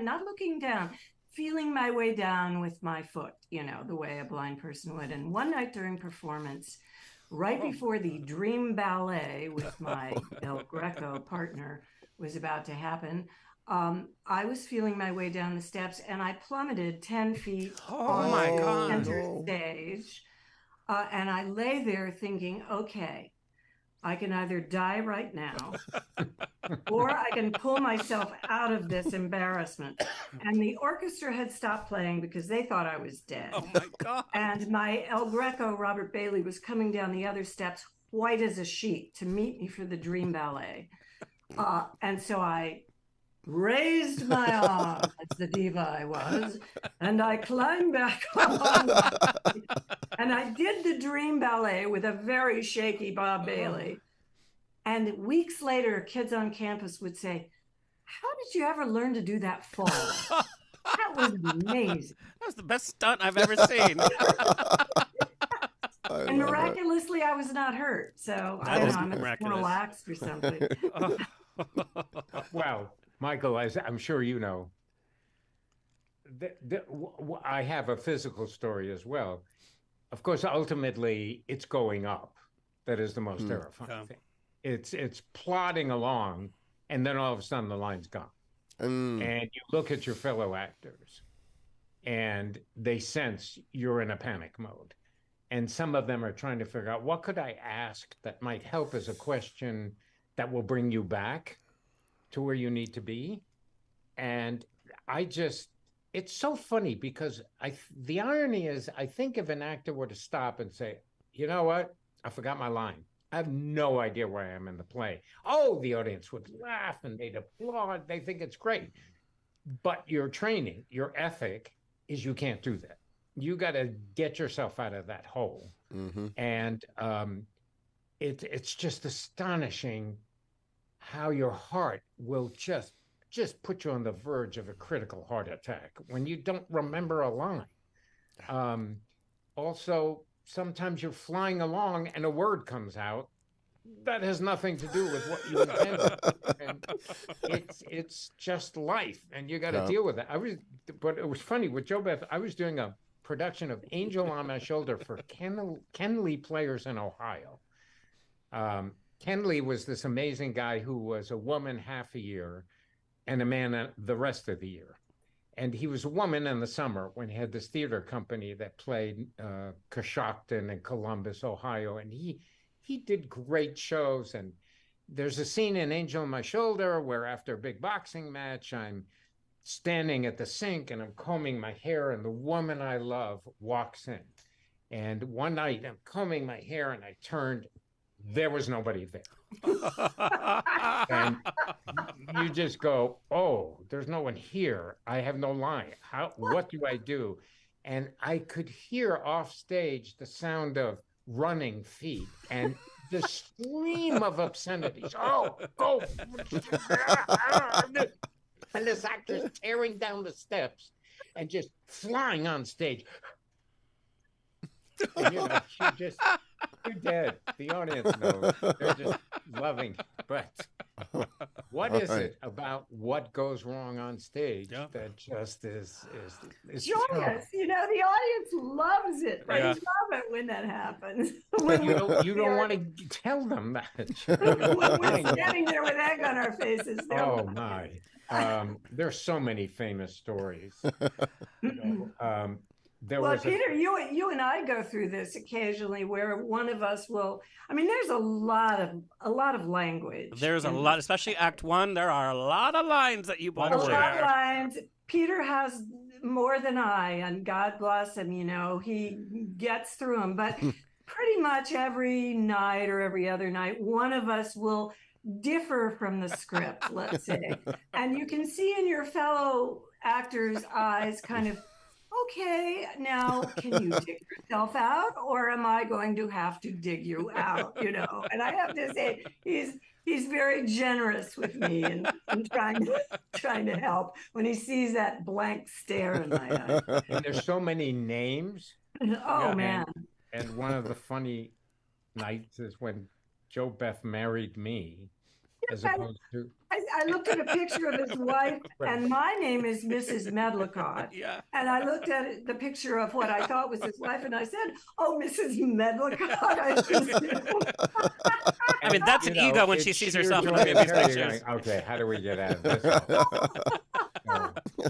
not looking down, feeling my way down with my foot, the way a blind person would. And one night during performance, right before the dream ballet with my El Greco partner was about to happen, I was feeling my way down the steps, and I plummeted 10 feet on the center stage. And I lay there thinking, okay, I can either die right now or I can pull myself out of this embarrassment. And the orchestra had stopped playing because they thought I was dead. Oh, my God. And my El Greco, Robert Bailey, was coming down the other steps, white as a sheet, to meet me for the dream ballet. And so I raised my arm, as the diva I was, and I climbed back on. And I did the dream ballet with a very shaky Bob Bailey. And weeks later, kids on campus would say, "How did you ever learn to do that fall? That was amazing." That was the best stunt I've ever seen. And miraculously, I was not hurt. So I don't know, I'm just more relaxed or something. Well, Michael, as I'm sure you know, I have a physical story as well. Of course, ultimately, it's going up. that is the most terrifying Yeah. thing. It's plodding along, and then all of a sudden the line's gone. And you look at your fellow actors, and they sense you're in a panic mode. And some of them are trying to figure out, what could I ask that might help as a question that will bring you back to where you need to be? And it's so funny because the irony is, I think if an actor were to stop and say, you know what, I forgot my line. I have no idea where I am in the play. Oh, the audience would laugh and they'd applaud. They think it's great. But your training, your ethic is you can't do that. You got to get yourself out of that hole. And it's just astonishing how your heart will just put you on the verge of a critical heart attack when you don't remember a line. Also, sometimes you're flying along and a word comes out that has nothing to do with what you intended. And it's just life, and you got to deal with it. But it was funny with JoBeth. I was doing a production of Angel on My Shoulder for Kenley Players in Ohio. Kenley was this amazing guy who was a woman half a year and a man the rest of the year. And he was a woman in the summer when he had this theater company that played Coshocton and Columbus, Ohio. And he did great shows. And there's a scene in Angel on My Shoulder where after a big boxing match, I'm standing at the sink and I'm combing my hair, and the woman I love walks in. And one night I'm combing my hair and I turned, there was nobody there. And you just go, oh, there's no one here. I have no line. What do I do? And I could hear off stage the sound of running feet and the scream of obscenities. Oh, go. And this actor's tearing down the steps and just flying on stage. And, you're dead. The audience knows. They're just loving. But what is it about what goes wrong on stage that just is joyous? You know, the audience loves it. They love it when that happens. You don't want to tell them that. When we're standing there with egg on our faces. Oh my. There's so many famous stories. Peter, you and I go through this occasionally, where one of us will. I mean, there's a lot of language. There's a lot, especially Act One. There are a lot of lines that you both share. A lot of lines. Peter has more than I, and God bless him. You know, he gets through them. But pretty much every night or every other night, one of us will differ from the script, let's say, and you can see in your fellow actors' eyes, kind of. Okay, now can you dig yourself out, or am I going to have to dig you out? You know, and I have to say he's very generous with me and trying to help when he sees that blank stare in my eye. And there's so many names. Oh man! And one of the funny nights is when JoBeth married me, as opposed to. I looked at a picture of his wife, and my name is Mrs. Medlicott. Yeah. And I looked at the picture of what I thought was his wife, and I said, "Oh, Mrs. Medlicott." I mean, that's an ego when she sees herself in one of these pictures. Okay, how do we get out of this?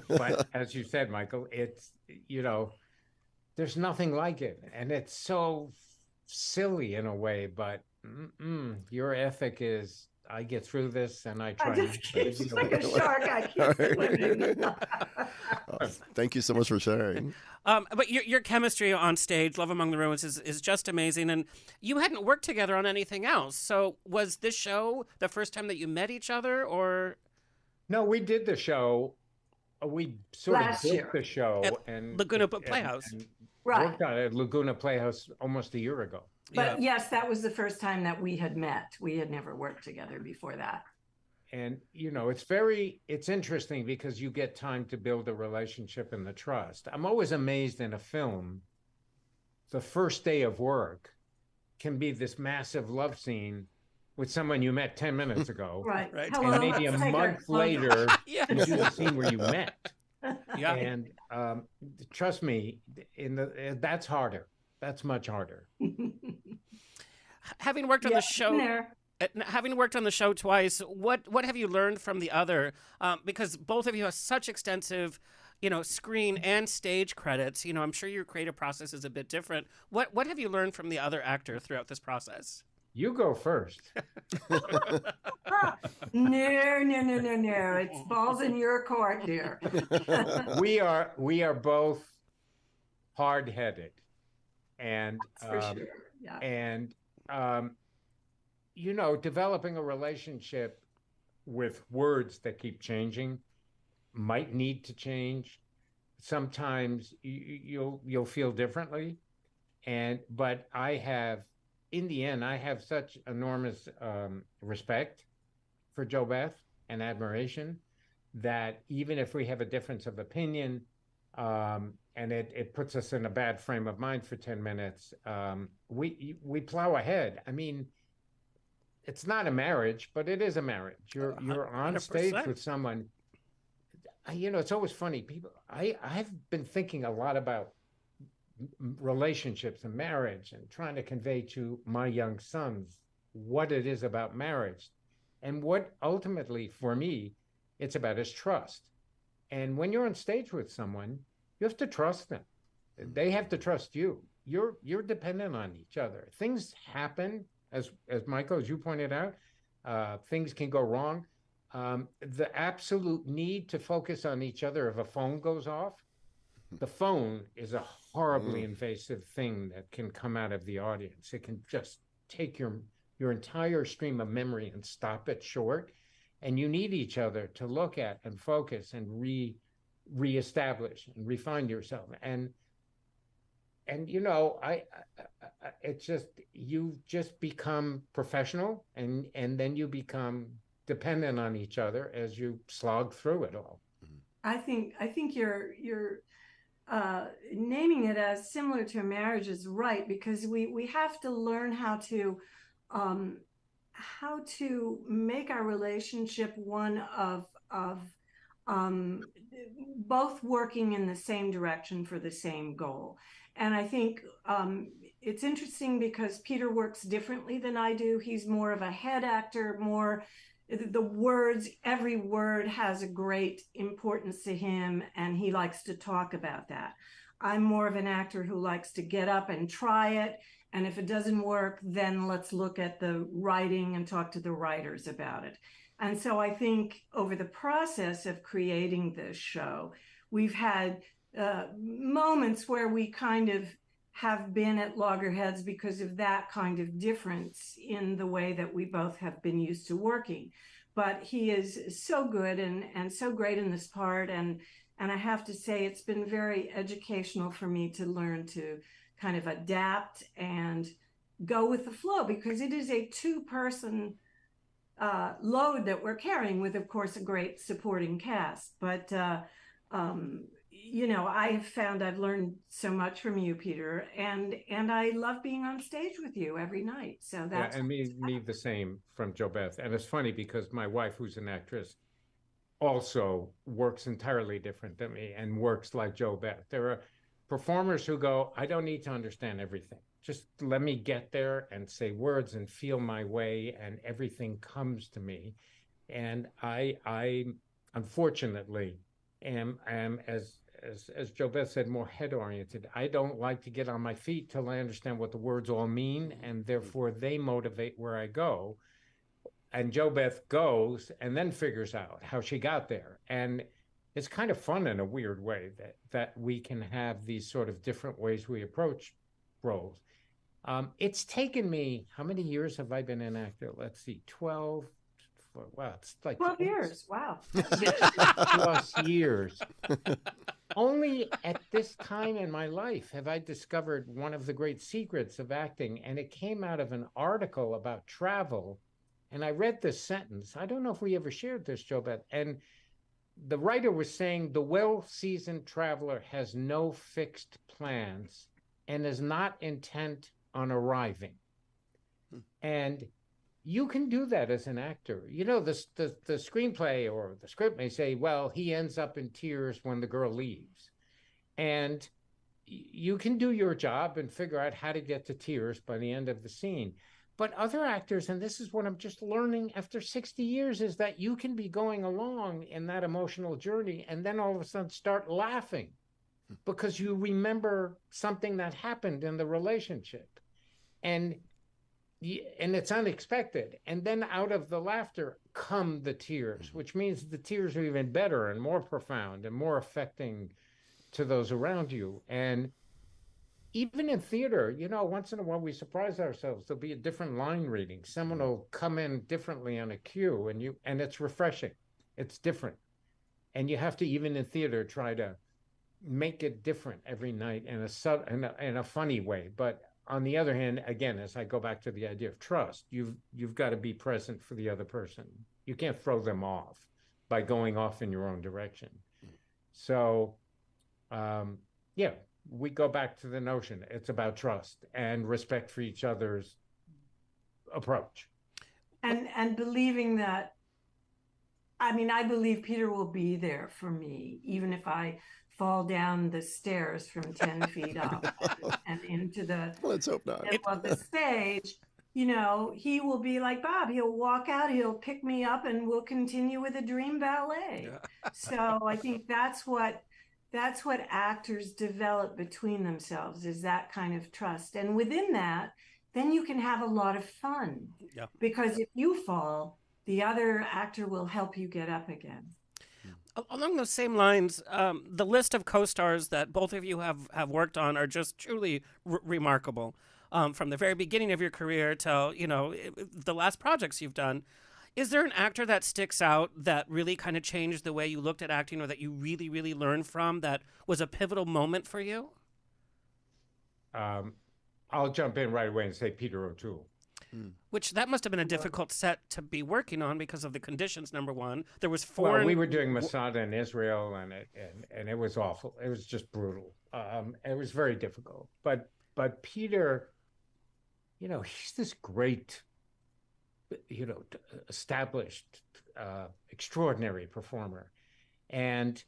But as you said, Michael, it's, there's nothing like it. And it's so silly in a way, but your ethic is, I get through this and I try. I just keep like a shark. I keep swimming. Thank you so much for sharing. But your chemistry on stage, Love Among the Ruins, is just amazing. And you hadn't worked together on anything else. So was this show the first time that you met each other, or? No, we did the show. We sort Last of year. did the show At Laguna Playhouse. and Right. worked on it at Laguna Playhouse almost a year ago. But yes, that was the first time that we had met. We had never worked together before that. And, it's interesting because you get time to build a relationship and the trust. I'm always amazed in a film, the first day of work can be this massive love scene with someone you met 10 minutes ago. Right. Right. Hello, And maybe a let's take month our- later, Yes. you do the scene where you met. Yeah. And trust me, that's harder. That's much harder. Having worked on the show, there. having worked on the show twice, what have you learned from the other? Because both of you have such extensive, screen and stage credits. I'm sure your creative process is a bit different. What have you learned from the other actor throughout this process? You go first. No. It's balls in your court, dear. We are both hard-headed, and For sure. Yeah. and developing a relationship with words that keep changing might need to change. Sometimes you'll feel differently, but in the end, I have such enormous respect for JoBeth and admiration that even if we have a difference of opinion, and it puts us in a bad frame of mind for 10 minutes, we plow ahead. I mean, it's not a marriage, but it is a marriage. You're on 100%. stage with someone. It's always funny. I've been thinking a lot about relationships and marriage and trying to convey to my young sons what it is about marriage. And what ultimately, for me, it's about is trust. And when you're on stage with someone, you have to trust them. They have to trust you. You're dependent on each other. Things happen, as Michael, as you pointed out, things can go wrong. The absolute need to focus on each other if a phone goes off. The phone is a horribly invasive thing that can come out of the audience. It can just take your entire stream of memory and stop it short. And you need each other to look at and focus and reestablish and refine yourself. And it's just, you just become professional, and then you become dependent on each other as you slog through it all. I think you're naming it as similar to a marriage is right, because we have to learn how to make our relationship one of both working in the same direction for the same goal. And I think it's interesting because Peter works differently than I do. He's more of a head actor, more the words, every word has a great importance to him, and he likes to talk about that. I'm more of an actor who likes to get up and try it. And if it doesn't work, then let's look at the writing and talk to the writers about it. And so I think over the process of creating this show, we've had moments where we kind of have been at loggerheads because of that kind of difference in the way that we both have been used to working. But he is so good and so great in this part. And I have to say, it's been very educational for me to learn to kind of adapt and go with the flow, because it is a two-person load that we're carrying with, of course, a great supporting cast. But I have found I've learned so much from you, Peter, and I love being on stage with you every night. So that's and me the same from JoBeth. And it's funny because my wife, who's an actress, also works entirely different than me and works like JoBeth. There are performers who go, I don't need to understand everything. Just let me get there and say words and feel my way, and everything comes to me. And I unfortunately am as JoBeth said, more head-oriented. I don't like to get on my feet till I understand what the words all mean, and therefore they motivate where I go. And JoBeth goes and then figures out how she got there. And it's kind of fun in a weird way that we can have these sort of different ways we approach roles. It's taken me, how many years have I been an actor? Let's see, 12, wow, it's like 12 years. Wow. plus years. Only at this time in my life have I discovered one of the great secrets of acting, and it came out of an article about travel. And I read this sentence. I don't know if we ever shared this, JoBeth. And the writer was saying, the well-seasoned traveler has no fixed plans and is not intent on arriving. And you can do that as an actor. The screenplay or the script may say, well, he ends up in tears when the girl leaves. And you can do your job and figure out how to get to tears by the end of the scene. But other actors, and this is what I'm just learning after 60 years, is that you can be going along in that emotional journey and then all of a sudden start laughing because you remember something that happened in the relationship. And it's unexpected. And then out of the laughter come the tears, which means the tears are even better and more profound and more affecting to those around you. And even in theater, once in a while we surprise ourselves. There'll be a different line reading. Someone will come in differently on a cue, and it's refreshing. It's different. And you have to, even in theater, try to make it different every night in a funny way. But on the other hand, again, as I go back to the idea of trust, you've got to be present for the other person. You can't throw them off by going off in your own direction. So, yeah, we go back to the notion. It's about trust and respect for each other's approach. And believing that, I believe Peter will be there for me, even if I fall down the stairs from 10 feet up and into the Let's hope not. middle of the stage. He will be like Bob. He'll walk out, he'll pick me up, and we'll continue with a dream ballet. So I think that's what actors develop between themselves, is that kind of trust. And within that, then you can have a lot of fun. Yeah. Because if you fall, the other actor will help you get up again. Along those same lines, the list of co-stars that both of you have worked on are just truly remarkable. From the very beginning of your career till, the last projects you've done. Is there an actor that sticks out that really kind of changed the way you looked at acting, or that you really, really learned from, that was a pivotal moment for you? I'll jump in right away and say Peter O'Toole. Which that must have been a difficult set to be working on because of the conditions. Number one, there was four. Well, we were doing Masada in Israel, and it was awful. It was just brutal. It was very difficult. But Peter, he's this great, established, extraordinary performer, and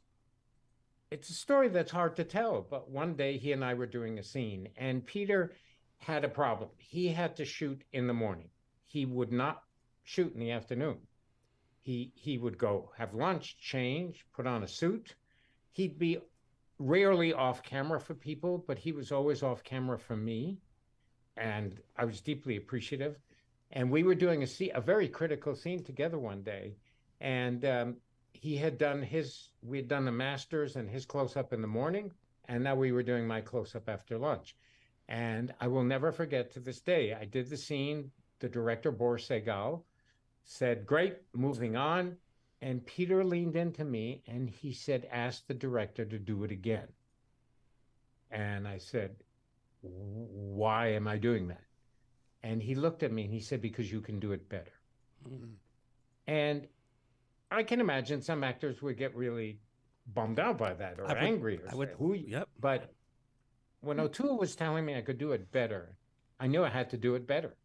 it's a story that's hard to tell. But one day he and I were doing a scene, and Peter had a problem. He had to shoot in the morning. He would not shoot in the afternoon. He would go have lunch, change, put on a suit. He'd be rarely off camera for people, but he was always off camera for me. And I was deeply appreciative. And we were doing a very critical scene together one day. And we had done the masters and his close-up in the morning. And now we were doing my close-up after lunch. And I will never forget to this day, I did the scene, the director, Boris Segal, said, great, moving on. And Peter leaned into me and he said, ask the director to do it again. And I said, why am I doing that? And he looked at me and he said, because you can do it better. Mm-hmm. And I can imagine some actors would get really bummed out by that or angry. But when O'Toole was telling me I could do it better, I knew I had to do it better.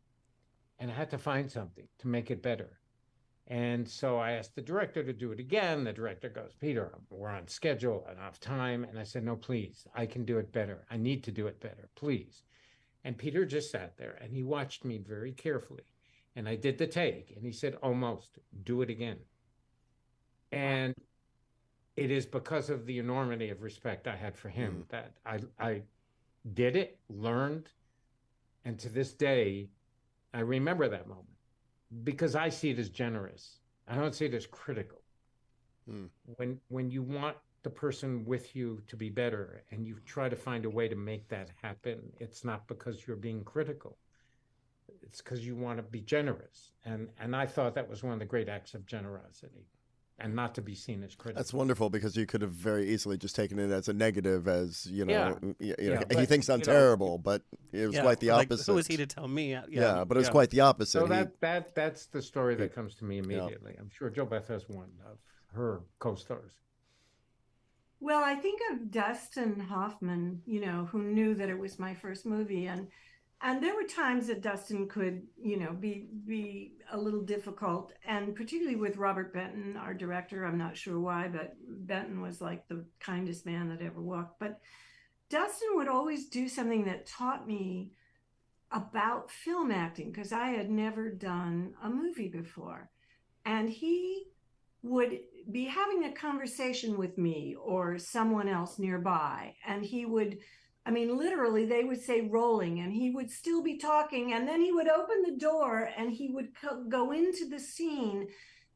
And I had to find something to make it better. And so I asked the director to do it again. The director goes, Peter, we're on schedule, enough time. And I said, no, please, I can do it better. I need to do it better, please. And Peter just sat there and he watched me very carefully. And I did the take and he said, almost, do it again. And it is because of the enormity of respect I had for him that I did it, learned, and to this day, I remember that moment because I see it as generous. I don't see it as critical. When you want the person with you to be better and you try to find a way to make that happen, it's not because you're being critical. It's because you want to be generous. And I thought that was one of the great acts of generosity. And not to be seen as critical. That's wonderful because you could have very easily just taken it as a negative, as he thinks I'm terrible, but it was quite the opposite. Who is he to tell me? But it was quite the opposite. So that's the story that comes to me immediately. I'm sure JoBeth has one of her co-stars. Well, I think of Dustin Hoffman, who knew that it was my first movie, and there were times that Dustin could, be a little difficult, and particularly with Robert Benton, our director. I'm not sure why, but Benton was like the kindest man that ever walked. But Dustin would always do something that taught me about film acting because I had never done a movie before. And he would be having a conversation with me or someone else nearby. And he would, I mean, literally, they would say rolling, and he would still be talking. And then he would open the door and he would go into the scene.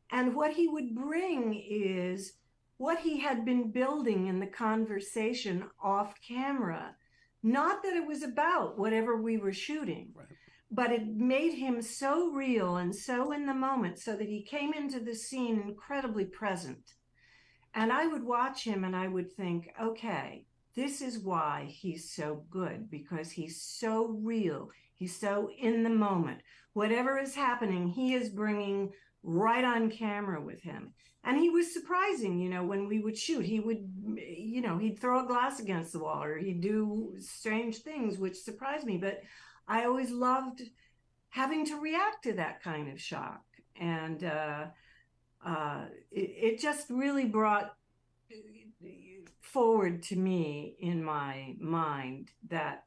And what he would bring is what he had been building in the conversation off camera. Not that it was about whatever we were shooting, right, but it made him so real and so in the moment, so that he came into the scene incredibly present. And I would watch him and I would think, okay, this is why he's so good, because he's so real. He's so in the moment. Whatever is happening, he is bringing right on camera with him. And he was surprising, you know, when we would shoot, he would, you know, he'd throw a glass against the wall or he'd do strange things, which surprised me. But I always loved having to react to that kind of shock. And it just really brought forward to me in my mind that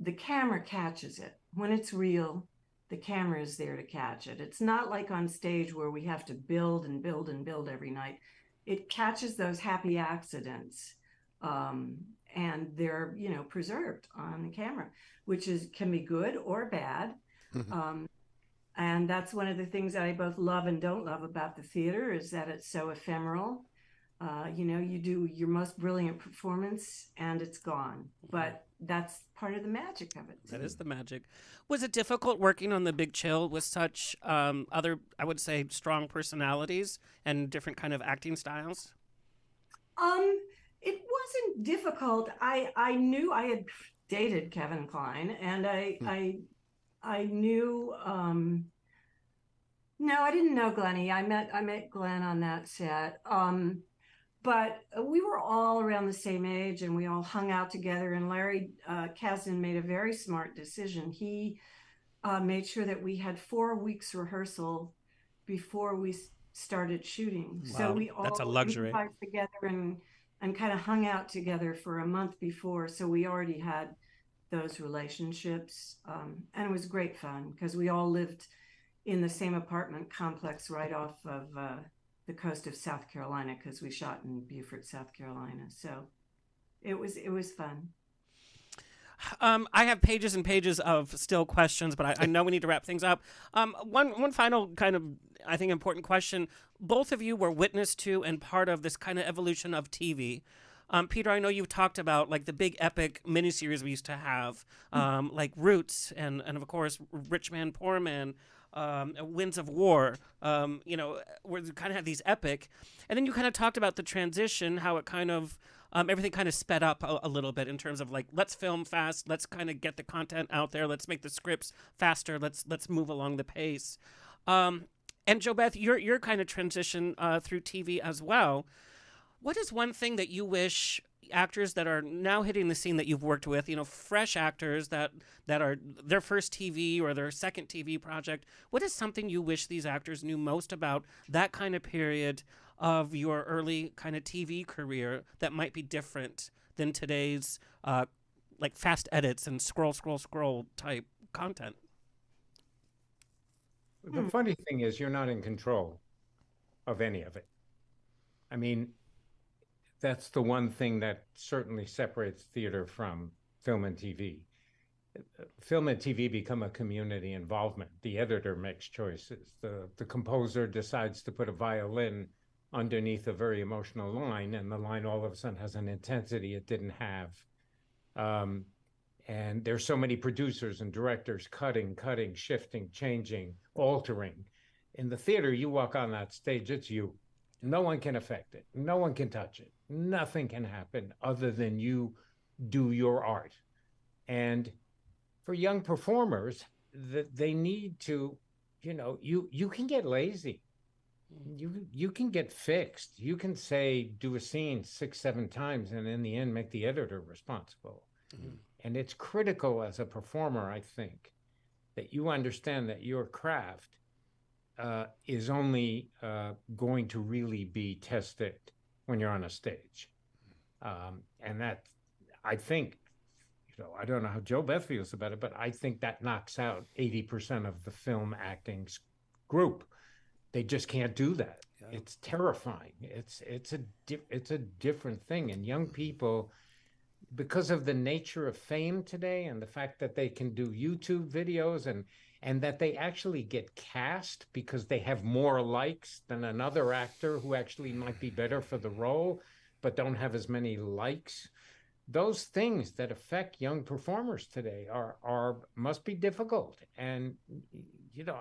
the camera catches it. When it's real, the camera is there to catch it. It's not like on stage where we have to build and build and build every night. It catches those happy accidents, and they're, you know, preserved on the camera, which can be good or bad. And that's one of the things that I both love and don't love about the theater, is that it's so ephemeral. You know, you do your most brilliant performance and it's gone. But that's part of the magic of it. That is the magic. Was it difficult working on The Big Chill with such other, I would say, strong personalities and different kind of acting styles? It wasn't difficult. I knew I had dated Kevin Kline, and I knew. No, I didn't know Glennie. I met Glenn on that set. But we were all around the same age and we all hung out together. And Larry Kasdan made a very smart decision. He made sure that we had 4 weeks rehearsal before we started shooting. Wow, so we all that's a luxury. improvised together and kind of hung out together for a month before. So we already had those relationships. And it was great fun because we all lived in the same apartment complex right off of the coast of South Carolina, because we shot in Beaufort, South Carolina. So it was fun. I have pages and pages of still questions, but I know we need to wrap things up. One final kind of, I think, important question. Both of you were witness to and part of this kind of evolution of TV. Peter, I know you've talked about like the big epic miniseries we used to have, like Roots and of course Rich Man, Poor Man, Winds of War, you know, where you kind of have these epic. And then you kind of talked about the transition, how it kind of, everything kind of sped up a little bit in terms of like, let's film fast, let's kind of get the content out there, let's make the scripts faster, let's move along the pace. And JoBeth, your kind of transition through TV as well. What is one thing that you wish actors that are now hitting the scene that you've worked with, you know, fresh actors that are their first TV or their second TV project, what is something you wish these actors knew most about that kind of period of your early kind of TV career that might be different than today's like fast edits and scroll type content? The funny thing is you're not in control of any of it. I mean, that's the one thing that certainly separates theater from film and TV. Film and TV become a community involvement. The editor makes choices. The composer decides to put a violin underneath a very emotional line, and the line all of a sudden has an intensity it didn't have. And there's so many producers and directors cutting, shifting, changing, altering. In the theater, you walk on that stage, it's you. No one can affect it. No one can touch it. Nothing can happen other than you do your art. And for young performers, they need to, you know, you can get lazy. You can get fixed. You can say, do a scene 6, 7 times, and in the end, make the editor responsible. Mm-hmm. And it's critical as a performer, I think, that you understand that your craft is only going to really be tested when you're on a stage. And that, I think, I don't know how JoBeth feels about it, but I think that knocks out 80% of the film acting group. They just can't do that. Yeah. It's terrifying. It's a different thing. And young people, because of the nature of fame today and the fact that they can do YouTube videos and that they actually get cast because they have more likes than another actor who actually might be better for the role, but don't have as many likes. Those things that affect young performers today must be difficult. And,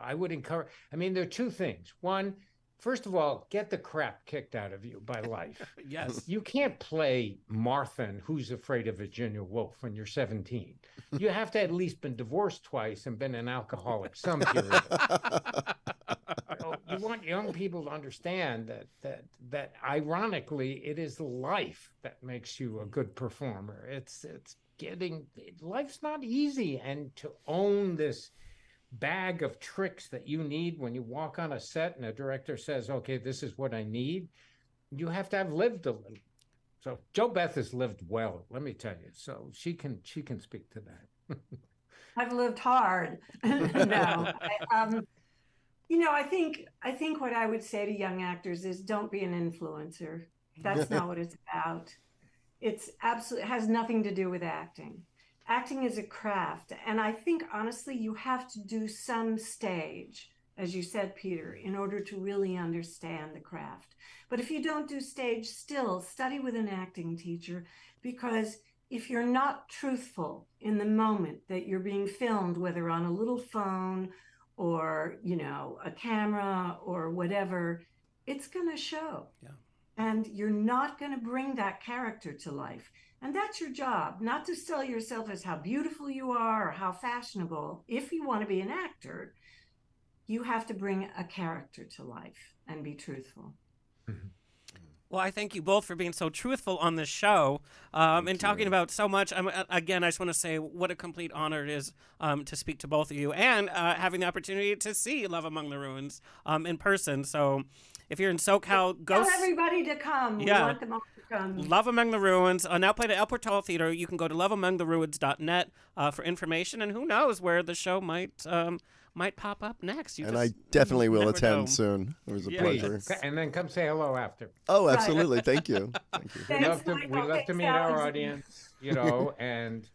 I would encourage, there are two things. One, first of all, get the crap kicked out of you by life. Yes. You can't play Martha in Who's Afraid of Virginia Woolf when you're 17. You have to at least been divorced twice and been an alcoholic some period. You want young people to understand that ironically, it is life that makes you a good performer. Life's not easy, and to own this bag of tricks that you need when you walk on a set and a director says, okay, this is what I need, you have to have lived a little. So JoBeth has lived well, let me tell you. So she can speak to that. I've lived hard. No, I think what I would say to young actors is don't be an influencer. That's not what it's about. It has nothing to do with acting. Acting is a craft. And I think, honestly, you have to do some stage, as you said, Peter, in order to really understand the craft. But if you don't do stage, still study with an acting teacher, because if you're not truthful in the moment that you're being filmed, whether on a little phone or, a camera or whatever, it's going to show. Yeah. And you're not going to bring that character to life. And that's your job, not to sell yourself as how beautiful you are or how fashionable. If you want to be an actor, you have to bring a character to life and be truthful. Mm-hmm. Well, I thank you both for being so truthful on this show and talking about so much. Again, I just want to say what a complete honor it is to speak to both of you and having the opportunity to see Love Among the Ruins in person. So if you're in SoCal, go... Tell everybody to come. We want them all to come. Love Among the Ruins, now played at El Portal Theater. You can go to loveamongtheruins.net for information, and who knows where the show might pop up next. I definitely will attend soon. It was a pleasure. And then come say hello after. Oh, absolutely. Thank you. Thank you. We love to meet our audience, and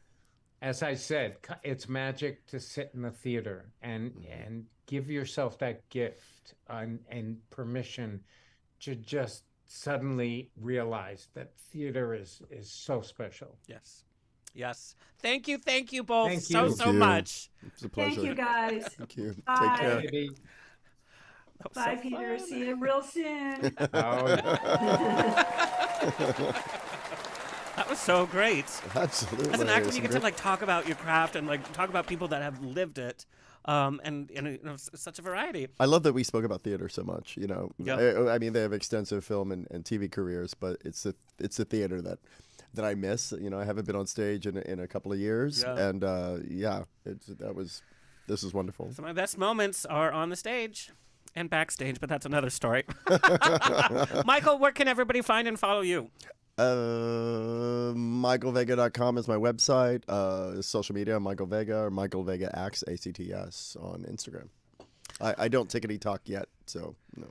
as I said, it's magic to sit in the theater and give yourself that gift and permission to just suddenly realize that theater is so special. Yes. Yes. Thank you both Thank you. so much. It's a pleasure. Thank you, guys. Thank you. Bye. Take care. Maybe. Bye, so Peter. fun. See you real soon. That was so great. Absolutely. As an actor, you get to talk about your craft and talk about people that have lived it. And such a variety. I love that we spoke about theater so much. Yeah. I mean, they have extensive film and TV careers, but it's the theater that I miss. I haven't been on stage in a couple of years, and this is wonderful. Some of my best moments are on the stage and backstage, but that's another story. Michael, where can everybody find and follow you? MichaelVega.com is my website. Social media, Michael Vega or Michael Vega Acts, ACTS on Instagram. I don't tickety talk yet, so no.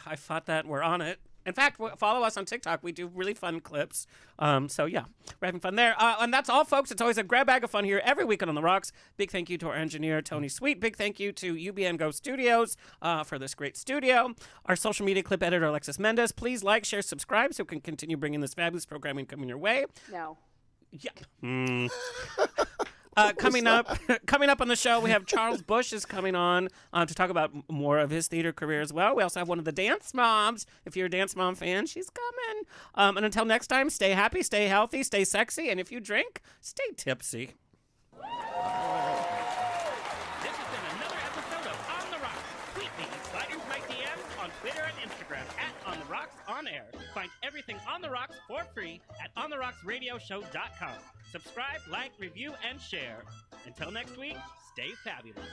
I thought that we're on it. In fact, follow us on TikTok. We do really fun clips. So, yeah, we're having fun there. And that's all, folks. It's always a grab bag of fun here every week on The Rocks. Big thank you to our engineer, Tony Sweet. Big thank you to UBN Go Studios for this great studio. Our social media clip editor, Alexis Mendez. Please like, share, subscribe so we can continue bringing this fabulous programming coming your way. No. Yeah. Coming up on the show, we have Charles Bush is coming on to talk about more of his theater career as well. We also have one of the dance moms. If you're a dance mom fan, she's coming. And until next time, stay happy, stay healthy, stay sexy, and if you drink, stay tipsy. This has been another episode of On the Rocks. Tweet me and slide into my DMs on Twitter and Instagram @OnTheRocksOnAir. Find everything On the Rocks for free at OnTheRocksRadioshow.com. Subscribe, like, review, and share. Until next week, stay fabulous.